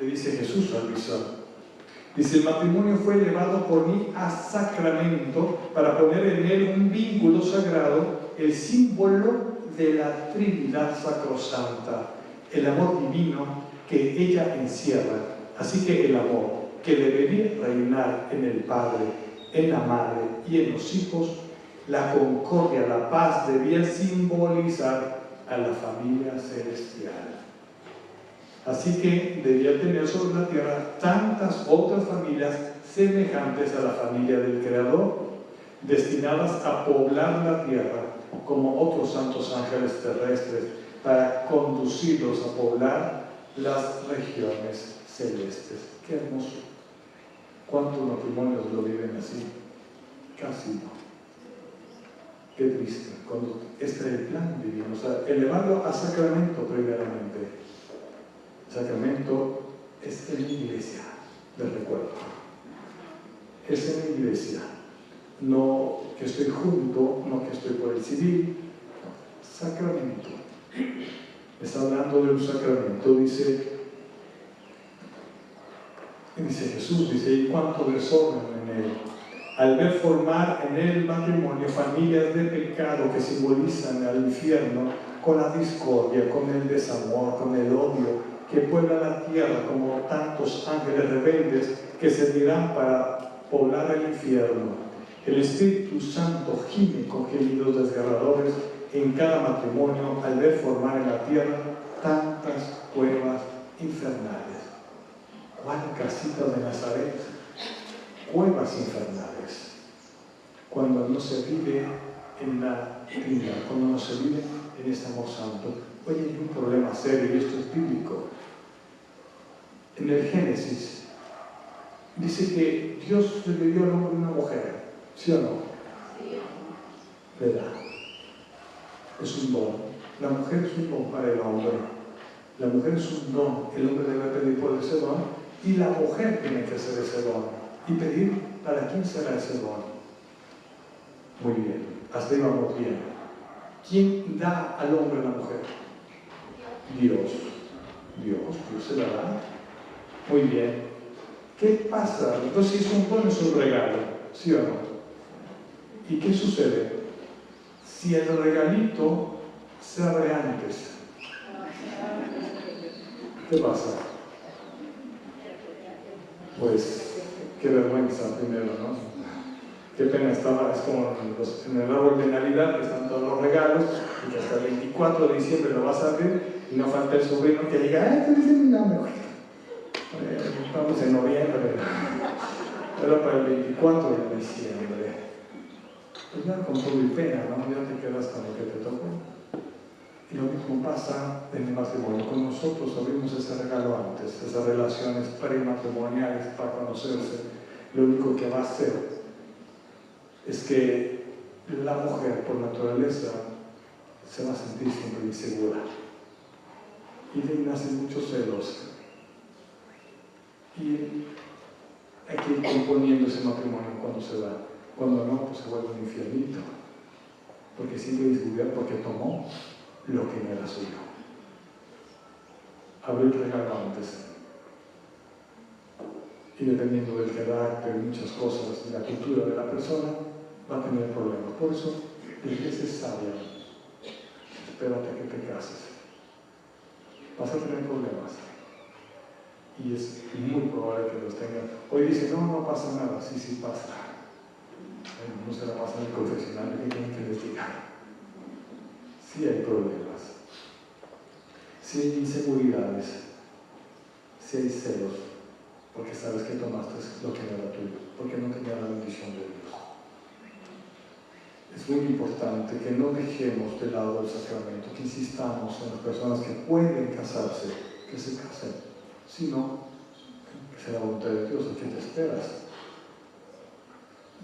Speaker 1: Le dice Jesús al visor, dice, el matrimonio fue llevado por mí a sacramento para poner en él un vínculo sagrado, el símbolo de la Trinidad sacrosanta, el amor divino que ella encierra. Así que el amor que debería reinar en el Padre, en la Madre y en los hijos, la concordia, la paz debía simbolizar a la familia celestial. Así que debía tener sobre la tierra tantas otras familias semejantes a la familia del Creador, destinadas a poblar la tierra como otros santos ángeles terrestres, para conducirlos a poblar las regiones celestes. ¡Qué hermoso! ¿Cuántos matrimonios lo viven así? Casi no. Qué triste, cuando este es el plan divino, o sea, elevarlo a sacramento primeramente. Sacramento es en la iglesia, les recuerdo. Es en la iglesia, no que estoy junto, no que estoy por el civil. Sacramento. Está hablando de un sacramento, dice Jesús, dice, y cuánto desorden en él. Al ver formar en el matrimonio familias de pecado que simbolizan al infierno, con la discordia, con el desamor, con el odio, que puebla la tierra como tantos ángeles rebeldes que servirán para poblar el infierno. El Espíritu Santo gime con gemidos desgarradores en cada matrimonio al ver formar en la tierra tantas cuevas infernales. ¿Cuál casita de Nazaret? Cuevas infernales. Cuando no se vive en la Trinidad, cuando no se vive en este amor santo. Oye, hay un problema serio y esto es bíblico. En el Génesis dice que Dios le dio al hombre una mujer, ¿sí o no? Sí. Le da. Es un don. La mujer es un don para el hombre. La mujer es un don. El hombre debe pedir por ese don y la mujer tiene que hacer ese don y pedir para quién será ese don. Muy bien, hasta ahí vamos bien. ¿Quién da al hombre a la mujer? Dios. Dios se la da. Muy bien. ¿Qué pasa? Entonces, si es un don, es un regalo, ¿sí o no? ¿Y qué sucede? Si el regalito se abre antes, ¿qué pasa? Pues, qué vergüenza primero, ¿no? Qué pena estaba, es como en el árbol de Navidad, que están todos los regalos, y que hasta el 24 de diciembre lo vas a abrir, y no falta el sobrino que diga, ¡ay, te dicen mi nombre! Estamos en noviembre, pero para el 24 de diciembre. Pues ya con todo y pena, ¿no? Ya te quedas con lo que te tocó. Y lo mismo pasa en el matrimonio. Con nosotros abrimos ese regalo antes, esas relaciones prematrimoniales para conocerse. Lo único que va a hacer es que la mujer, por naturaleza, se va a sentir siempre insegura. Y de ahí nacen muchos celos. Y hay que ir componiendo ese matrimonio cuando se da. Cuando no, pues se vuelve un infiernito. Porque sigue descubierto porque tomó lo que no era suyo. Abrió el regalo antes. Y dependiendo del carácter y muchas cosas de la cultura de la persona, va a tener problemas. Por eso, es sabia. Espérate a que te cases. Vas a tener problemas. Y es muy probable que los tengan. Hoy dice, no pasa nada. Sí pasa. No se la pasa en el confesionario que tienen que investigar. Sí hay problemas. Sí hay inseguridades. Sí hay celos. Porque sabes que tomaste lo que no era tuyo. Porque no tenía la bendición de Dios. Es muy importante que no dejemos de lado el sacramento, que insistamos en las personas que pueden casarse, que se casen. Si no, que sea la voluntad de Dios, ¿a qué te esperas?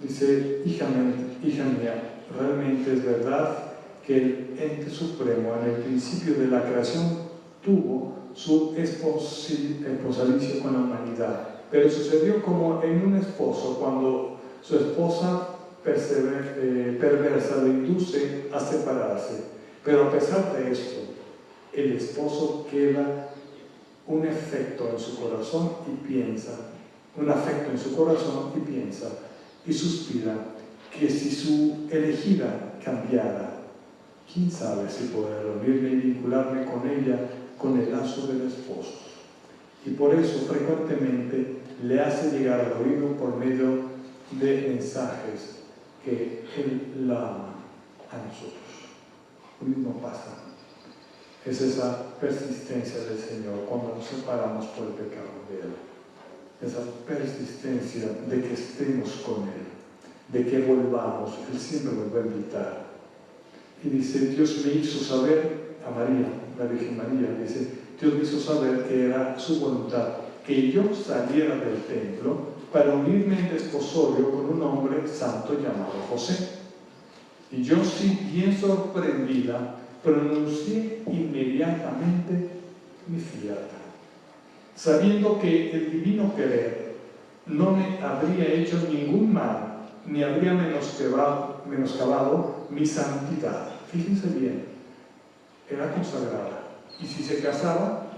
Speaker 1: Dice, hija mía, realmente es verdad que el ente supremo en el principio de la creación tuvo su esposalicio con la humanidad, pero sucedió como en un esposo cuando su esposa perversa lo induce a separarse. Pero a pesar de esto, el esposo queda un afecto en su corazón y piensa y suspira que si su elegida cambiara, quién sabe si podré unirme y vincularme con ella con el lazo del esposo. Y por eso frecuentemente le hace llegar al oído por medio de mensajes que Él la ama a nosotros. Lo mismo pasa. Es esa persistencia del Señor cuando nos separamos por el pecado de Él. Esa persistencia de que estemos con Él, de que volvamos. Él siempre nos va a invitar. Y dice, Dios me hizo saber a María, la Virgen María, dice, Dios me hizo saber que era su voluntad que yo saliera del templo para unirme en desposorio con un hombre santo llamado José. Y yo, sí, bien sorprendida, pronuncié inmediatamente mi fiat, sabiendo que el divino querer no me habría hecho ningún mal, ni habría menoscabado mi santidad. Fíjense bien, era consagrada, y si se casaba,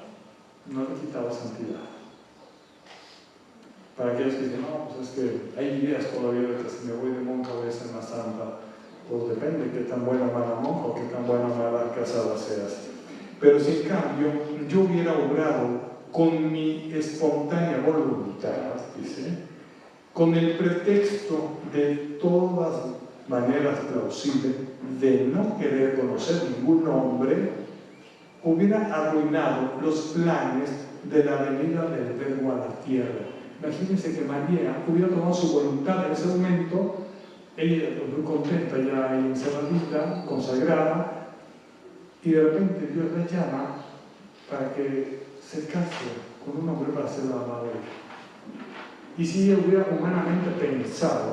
Speaker 1: no le quitaba santidad. Para aquellos que dicen, no, pues es que hay ideas todavía de que si me voy de monja voy a ser más santa. Pues depende de qué tan buena o mala monja o qué tan buena o mala casada seas. Pero si en cambio yo hubiera obrado con mi espontánea voluntad, dice, con el pretexto de todas maneras plausible de no querer conocer ningún hombre, hubiera arruinado los planes de la venida del Verbo a la tierra. Imagínense que María hubiera tomado su voluntad en ese momento, ella muy contenta ya encerradita, consagrada, y de repente Dios la llama para que se case con un hombre para ser la madre. Y si ella hubiera humanamente pensado,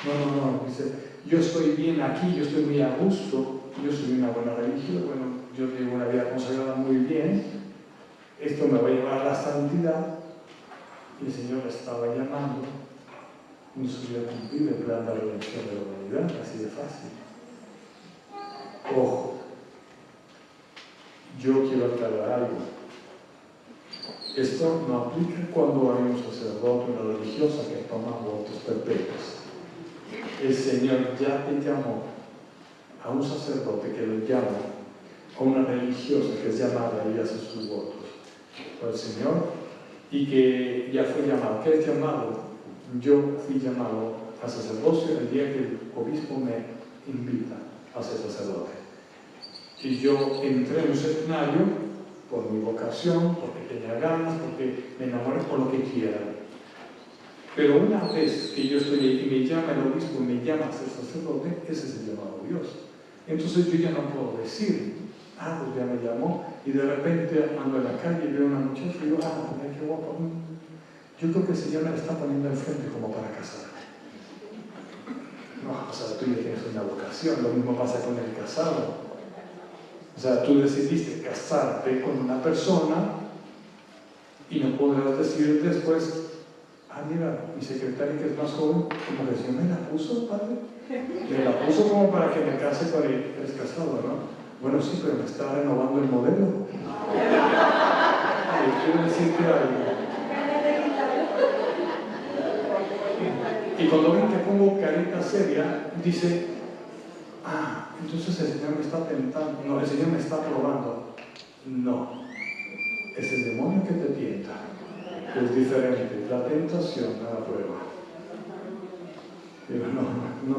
Speaker 1: no, dice, yo estoy bien aquí, yo estoy muy a gusto, yo soy una buena religiosa, bueno, yo llevo una vida consagrada muy bien, esto me va a llevar a la santidad, y el Señor la estaba llamando, no se hubiera cumplido el plan de redención de la humanidad, así de fácil. Ojo, yo quiero aclarar algo. Esto no aplica cuando hay un sacerdote o una religiosa que toma votos perpetuos. El Señor ya te llamó a un sacerdote que lo llama, a una religiosa que es llamada y hace sus votos por el Señor, y que ya fue llamado. ¿Qué es llamado? Yo fui llamado a sacerdocio el día que el obispo me invita a ser sacerdote. Y yo entré en un seminario por mi vocación, porque tenía ganas, porque me enamoré, por lo que quiera. Pero una vez que yo estoy ahí y me llama el obispo, me llama a ser sacerdote, ese es el llamado de Dios. Entonces yo ya no puedo decir, pues ya me llamó, y de repente ando en la calle y veo a una muchacha y digo, mira qué guapa. Yo creo que el Señor me la está poniendo enfrente como para casarme. No, o sea, tú ya tienes una vocación, lo mismo pasa con el casado. O sea, tú decidiste casarte con una persona Y no podrás decir después, mira, mi secretaria que es más joven, como que Señor me la puso, padre. Me la puso como para que me case con él. Eres casado, ¿no? Bueno, sí, pero me está renovando el modelo. Quiero decirte algo. Y cuando ven que pongo carita seria, dice, entonces el Señor me está tentando. No, el Señor me está probando. No, es el demonio que te tienta. Es diferente, la tentación a la prueba. Digo, no,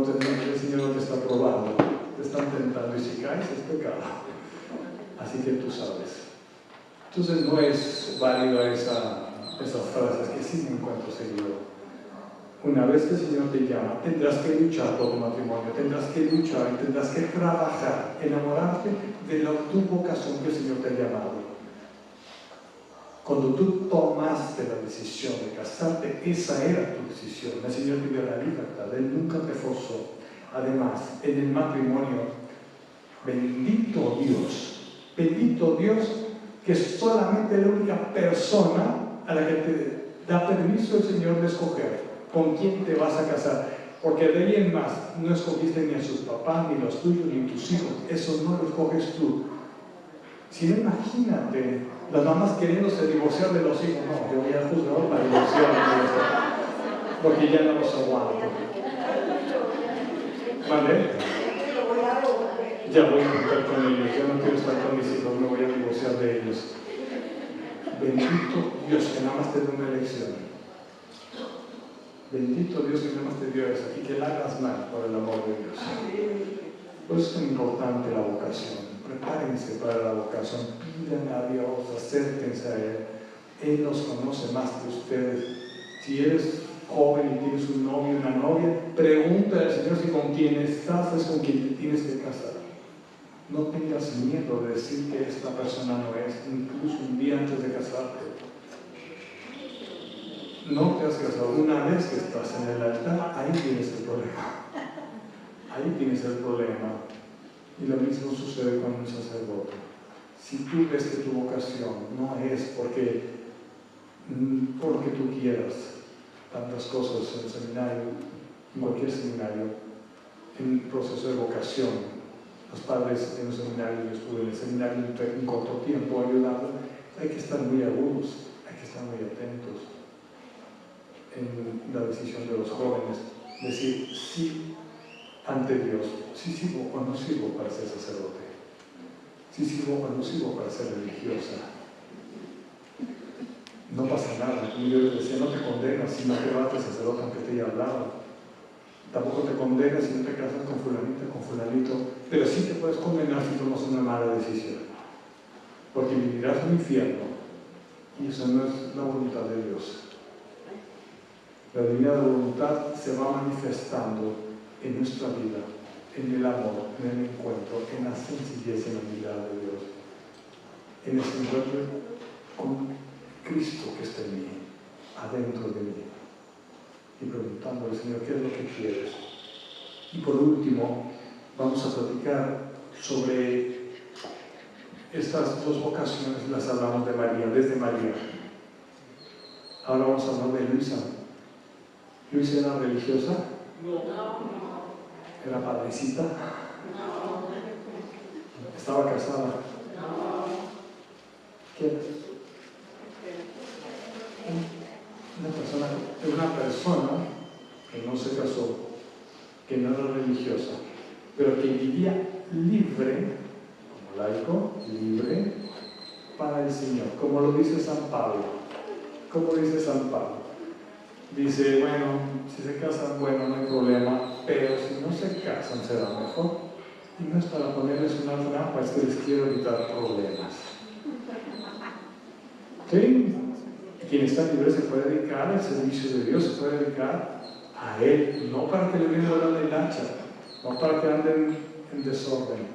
Speaker 1: el Señor no te está probando, te están tentando, y si caes es pecado. Así que tú sabes. Entonces no es válida esas frases que sí me encuentro seguido. Una vez que el Señor te llama, tendrás que luchar por tu matrimonio, tendrás que luchar y tendrás que trabajar, enamorarte de tu vocación que el Señor te ha llamado. Cuando tú tomaste la decisión de casarte, esa era tu decisión. El Señor te dio la libertad, Él nunca te forzó. Además, en el matrimonio, bendito Dios, que es solamente la única persona a la que te da permiso el Señor de escoger con quién te vas a casar. Porque de ahí en más, no escogiste ni a sus papás, ni los tuyos, ni tus hijos. Eso no lo escoges tú. Si no, imagínate, las mamás queriéndose divorciar de los hijos. No, yo voy al juzgador para divorciarme, porque ya no los aguanto. ¿Vale? Ya voy a estar con ellos, ya no quiero estar con mis hijos, me voy a divorciar de ellos. Bendito Dios que nada más te dio una elección. Bendito Dios que nada más te dio eso y que la hagas mal por el amor de Dios. Por eso es importante la vocación. Prepárense para la vocación, pidan a Dios, acérquense a Él. Él los conoce más que ustedes. Si eres joven y tienes un novio y una novia, pregúntale al Señor si con quien estás es con quien te tienes que casar. No tengas miedo de decir que esta persona no es, incluso un día antes de casarte. No te has casado. Una vez que estás en el altar, ahí tienes el problema. Ahí tienes el problema. Y lo mismo sucede con un sacerdote. Si tú ves que tu vocación no es porque tú quieras tantas cosas en el seminario, en cualquier seminario, en el proceso de vocación, los padres en los seminarios, yo estuve en el seminario en corto tiempo ayudando, hay que estar muy agudos, hay que estar muy atentos en la decisión de los jóvenes, decir sí ante Dios, si sirvo o no sirvo para ser sacerdote, si sirvo o no sirvo para ser religiosa. No pasa nada. Y yo les decía, no te condenas si no te vas de sacerdote aunque te haya hablado. Tampoco te condenas si no te casas con fulanita, con fulanito, pero sí te puedes condenar si tomas una mala decisión, porque vivirás en el infierno y eso no es la voluntad de Dios. La divina voluntad se va manifestando en nuestra vida, en el amor, en el encuentro, en la sencillez y en la humildad de Dios, en ese encuentro con Cristo que está en mí, adentro de mí, y preguntándole, Señor, ¿qué es lo que quieres? Y por último, vamos a platicar sobre estas dos vocaciones, las hablamos de María, desde María. Ahora vamos a hablar de Luisa. ¿Luisa era religiosa? ¿Era padrecita? ¿Estaba casada? ¿Qué era? Una persona que no se casó, que no era religiosa, pero que vivía libre, como laico, libre para el Señor, como lo dice San Pablo. ¿Cómo dice San Pablo? Dice, bueno, si se casan, bueno, no hay problema, pero si no se casan será mejor. Y no es para ponerles una trampa, es que les quiero evitar problemas. ¿Sí? Quien está libre se puede dedicar al servicio de Dios, se puede dedicar a Él, no para que le den la hilacha, no para que anden en desorden.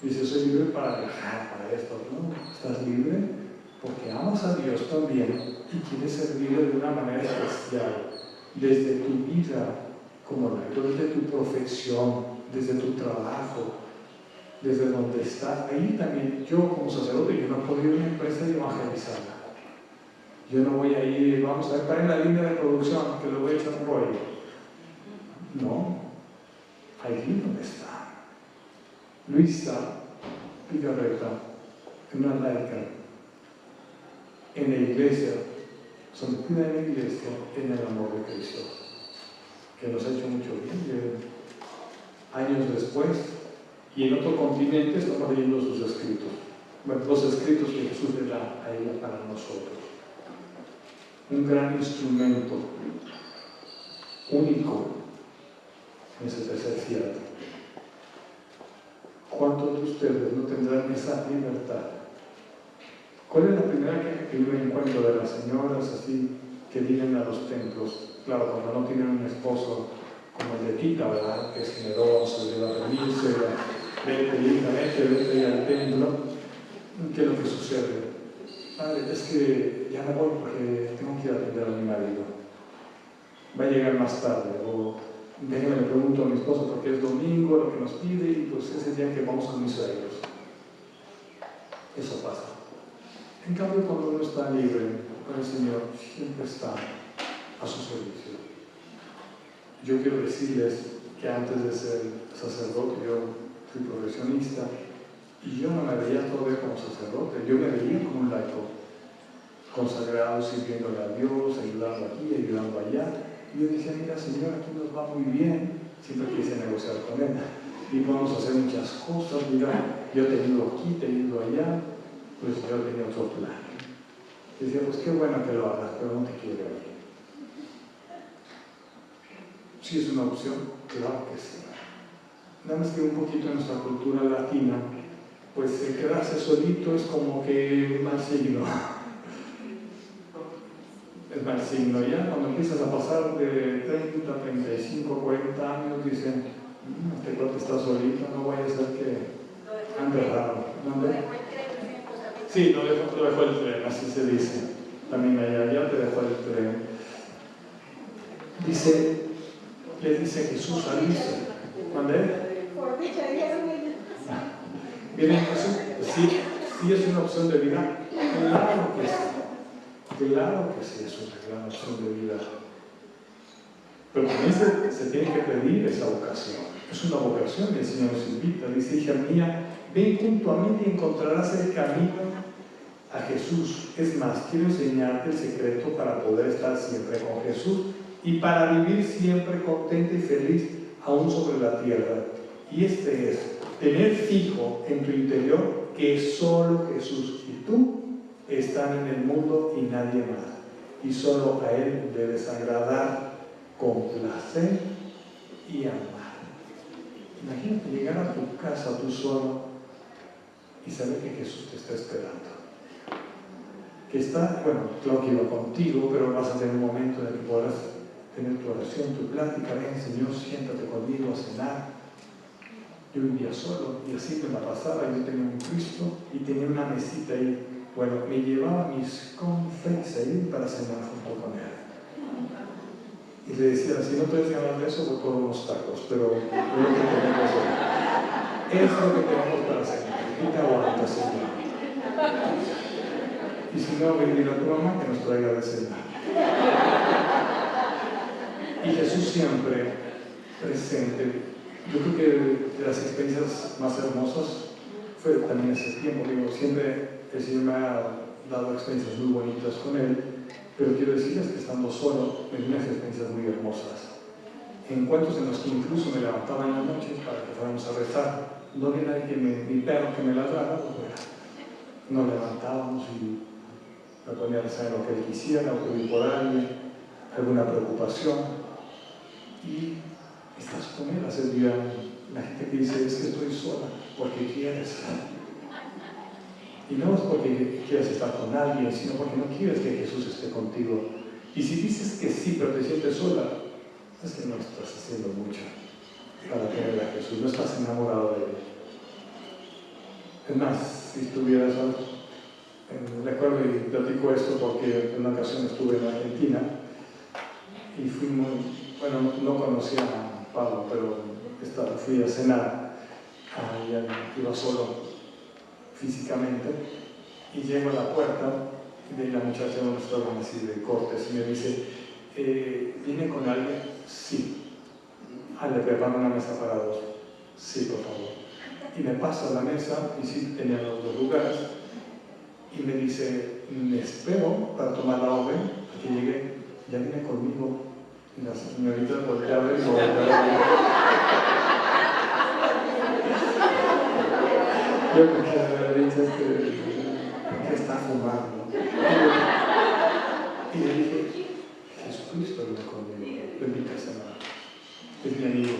Speaker 1: Dice, soy libre para viajar, para esto. No, estás libre porque amas a Dios también y quieres servirle de una manera especial, desde tu vida como laico, desde tu profesión, desde tu trabajo, desde donde estás. Ahí también yo como sacerdote, yo no puedo ir a una empresa y evangelizarla. Yo no voy a ir, vamos a estar en la línea de producción, que lo voy a echar un rollo. No, allí donde está. Luisa Picarreta, una laica, en la iglesia, sometida en la iglesia, en el amor de Cristo, que nos ha hecho mucho bien. Años después, y en otro continente, estamos leyendo sus escritos. Bueno, los escritos que Jesús le da a ella para nosotros. Un gran instrumento, único en ese tercer cielo. ¿Cuántos de ustedes no tendrán esa libertad? ¿Cuál es la primera queja que yo encuentro de las señoras así que vienen a los templos? Claro, cuando no tienen un esposo como el de Tita, ¿verdad? Que es generoso, le da permiso, vete, linda, vete al templo. ¿Qué es lo que sucede? Padre, es que ya me voy porque tengo que ir a atender a mi marido. Va a llegar más tarde, o déjame le pregunto a mi esposo porque es domingo lo que nos pide y pues es el día que vamos con mis suegros. Eso pasa. En cambio, cuando uno está libre con el Señor, siempre está a su servicio. Yo quiero decirles que antes de ser sacerdote, yo fui profesionista y yo no me veía todavía como sacerdote, yo me veía como un laico, consagrado, sirviéndole a Dios, ayudando aquí, ayudando allá. Y yo decía, mira Señor, aquí nos va muy bien, siempre quise negociar con Él y podemos hacer muchas cosas, mira, yo te ayudo aquí, te ayudo allá. Pues yo tenía otro plan. Y decía, pues qué bueno que lo hagas, pero no te quiero aquí. ¿Sí es una opción? Claro que sí. Nada más que un poquito en nuestra cultura latina, pues el quedarse solito es como que mal signo. Es mal signo. Ya cuando empiezas a pasar de 30, 35, 40 años, dicen, este cuate está solito, no vaya a ser que ande raro. Sí, lo dejó el tren, así se dice. También allá, ya te dejó el tren. Dice, le dice Jesús a Luisa, ¿cuándo es?
Speaker 2: Por dicha, dijeron ellos.
Speaker 1: Miren, sí es una opción de vida. Claro que sí. Claro que sí, es una gran opción de vida. Pero también se tiene que pedir esa vocación. Es una vocación que el Señor nos invita. Dice, hija mía, ven junto a mí y encontrarás el camino a Jesús. Es más, quiero enseñarte el secreto para poder estar siempre con Jesús y para vivir siempre contenta y feliz aún sobre la tierra. Y este es tener fijo en tu interior que solo Jesús y tú están en el mundo y nadie más. Y solo a Él debes agradar, complacer y amar. Imagínate llegar a tu casa tú solo y saber que Jesús te está esperando. Que está, bueno, claro que iba contigo, pero vas a tener un momento en el que podrás tener tu oración, tu plática. Ven, Señor, siéntate conmigo a cenar. Yo vivía solo y así me la pasaba. Yo tenía un Cristo y tenía una mesita ahí. Bueno, me llevaba mis confeis ahí para cenar junto con Él. Y le decía, si no puedes ganar de eso, voy por unos tacos, pero es lo que tenemos hoy. Es lo que tenemos para cenar. Y te aguanta, Señor. Y si no, ven, dile a tu mamá que nos traiga de cenar. Y Jesús siempre presente. Yo creo que de las experiencias más hermosas fue también ese tiempo. Digo, siempre el Señor me ha dado experiencias muy bonitas con Él, pero quiero decirles que estando solo me dio unas experiencias muy hermosas. Encuentros en los que incluso me levantaba en la noche para que fuéramos a rezar. No había nadie mi perro que me ladrara, pues bueno, nos levantábamos y me ponía a rezar en lo que Él quisiera, o pedir por alguien, alguna preocupación. Y estás con Él, haces bien. La gente que dice, es que estoy sola, porque quieres. Y no es porque quieras estar con alguien, sino porque no quieres que Jesús esté contigo. Y si dices que sí, pero te sientes sola, es que no estás haciendo mucho para tener a Jesús, no estás enamorado de Él. Es más, si estuvieras, recuerdo y platico esto porque en una ocasión estuve en Argentina y fuimos, bueno, no conocía a Pablo, pero fui a cenar, iba solo físicamente, y llego a la puerta Y la muchacha no estaban así de cortes y me dice, ¿viene con alguien? Sí. Le preparo una mesa para dos. Sí, por favor. Y me pasa la mesa, y sí tenía los dos lugares, y me dice, me espero para tomar la orden, que llegue, ya viene conmigo. Y la señorita volteaba y volteaba. Yo me quedé dicho que está fumando. Y le dije, Jesucristo viene conmigo, lo invita a cenar. Es mi amigo.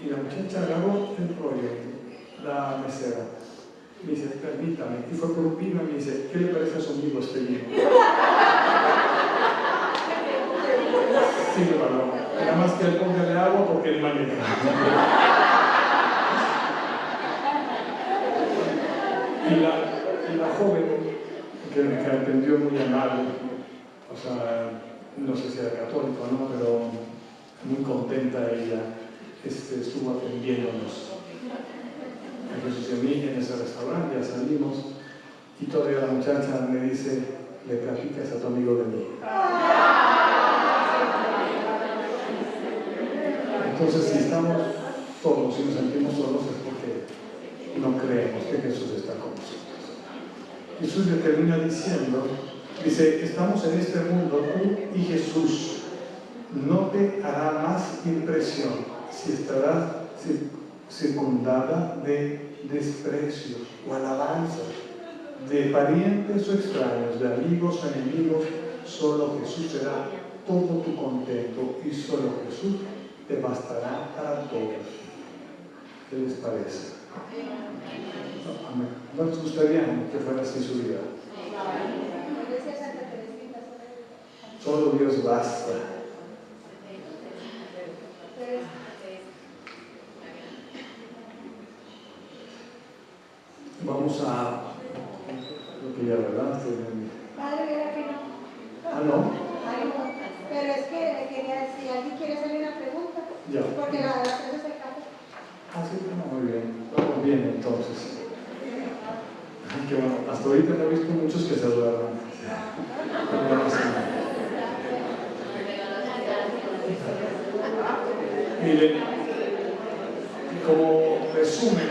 Speaker 1: Y la muchacha agarró el rollo, la mesera. Me dice, permítame. Y fue por un vino y me dice, ¿qué le parece a su amigo este vino? Sí, le valoro. Nada más que él póngale agua porque él maneja. Y la joven, que atendió muy amable, o sea, no sé si era católica o no, pero muy contenta ella, estuvo atendiéndonos. Entonces yo vi en ese restaurante, ya salimos, y todavía la muchacha me dice, le platicas a tu amigo de mí. Entonces si estamos solos, si nos sentimos solos es porque no creemos que Jesús está con nosotros. Jesús le termina diciendo, dice, estamos en este mundo, tú y Jesús, no te hará más impresión si estarás circundada de desprecios o alabanzas, de parientes o extraños, de amigos o enemigos. Solo Jesús será todo tu contento y solo Jesús te bastará para todo. ¿Qué les parece? ¿No les gustaría que fuera así su vida? Solo Dios basta. Vamos a lo que ya, ¿verdad?
Speaker 2: Padre, ¿verdad que no?
Speaker 1: Ah, ¿no?
Speaker 2: Pero es que le quería decir, si alguien quiere hacerle una pregunta,
Speaker 1: Ya.
Speaker 2: Porque la pregunta es el café.
Speaker 1: Ah, sí, muy bien. Vamos bien, entonces. Ay, qué bueno. Hasta ahorita no he visto muchos que se duerman. Miren, como resumen,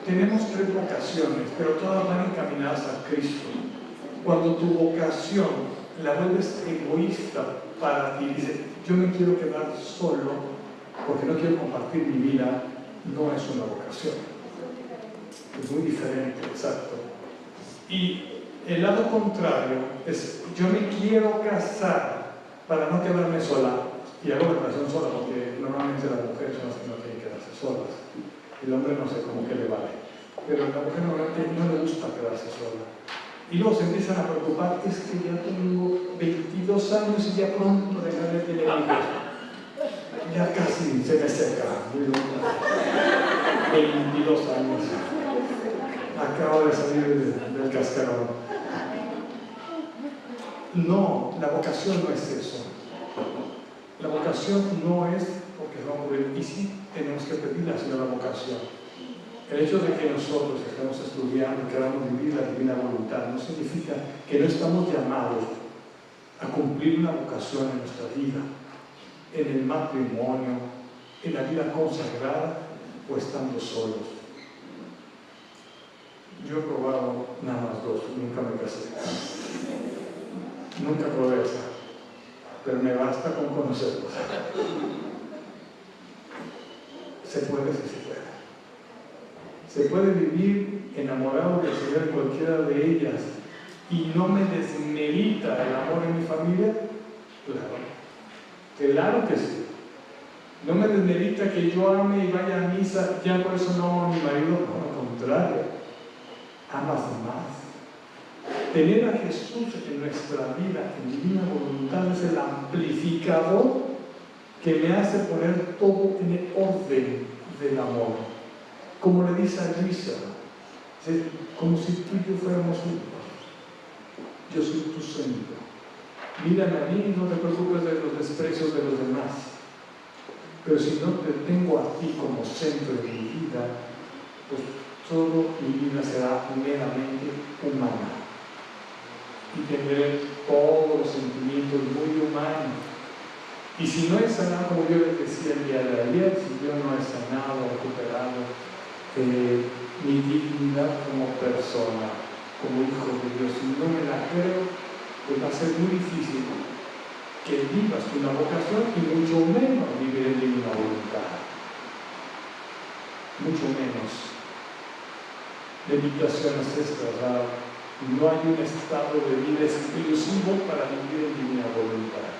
Speaker 1: tenemos 3 vocaciones, pero todas van encaminadas a Cristo. Cuando tu vocación la vuelves egoísta para ti, dices, yo me quiero quedar solo porque no quiero compartir mi vida, no es una vocación. Es muy diferente, exacto. Y el lado contrario es, yo me quiero casar para no quedarme sola. Y hago la relación sola porque normalmente las mujeres son las que no tienen que quedarse solas. El hombre no sé cómo que le vale. Pero a la mujer normalmente no le gusta quedarse sola. Y luego se empiezan a preocupar, es que ya tengo 22 años y ya pronto dejaré de tener hijos. Ya casi se me seca. 22 años. Acabo de salir del cascarón. No, la vocación no es eso. La vocación no es porque vamos a morir, y sí tenemos que pedirle al Señor la vocación. El hecho de que nosotros estemos estudiando, queramos vivir la divina voluntad, no significa que no estamos llamados a cumplir una vocación en nuestra vida, en el matrimonio, en la vida consagrada o estando solos. Yo he probado nada más 2, nunca me casé. Nunca probé esa. Pero me basta con conocerlos. Se puede, sí se puede. Se puede vivir enamorado del Señor en cualquiera de ellas y no me desmerita el amor en mi familia. Claro que sí. No me desmerita que yo ame y vaya a misa, ya por eso no amo a mi marido, no, al contrario, amas más. Tener a Jesús en nuestra vida, en divina voluntad, es el amplificador que me hace poner todo en el orden del amor. Como le dice a Luisa, como si tú y yo fuéramos uno. Yo soy tu centro. Mírame a mí y no te preocupes de los desprecios de los demás. Pero si no te tengo a ti como centro de mi vida, pues todo mi vida será meramente humana. Y tendré todos los sentimientos muy humanos. Y si no he sanado, como yo les decía el día de ayer, si yo no he sanado, recuperado mi dignidad como persona, como hijo de Dios, si no me la creo, pues va a ser muy difícil que vivas una vocación y mucho menos vivir en divina voluntad. Mucho menos. Limitaciones estas, no hay un estado de vida exclusivo para vivir en divina voluntad.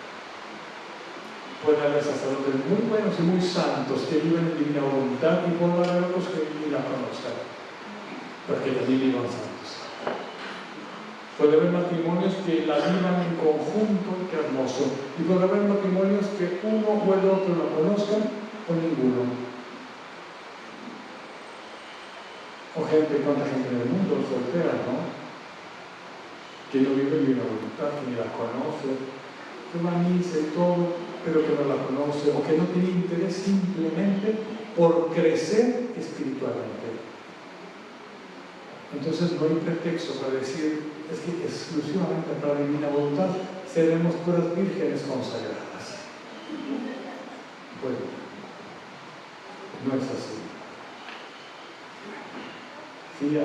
Speaker 1: Puede haber sacerdotes muy buenos y muy santos que viven en divina voluntad y puede haber otros que ni la conozcan, porque también vivan santos. Puede haber matrimonios que la vivan en conjunto, qué hermoso, y puede haber matrimonios que uno o el otro la conozcan o ninguno. O cuánta gente en el mundo soltera, ¿no? Que no vive en la voluntad, que ni la conoce, que va a misa y todo, pero que no la conoce, o que no tiene interés simplemente por crecer espiritualmente. Entonces no hay pretexto para decir, es que exclusivamente para la divina voluntad seremos puras vírgenes consagradas. Bueno, no es así. Fía.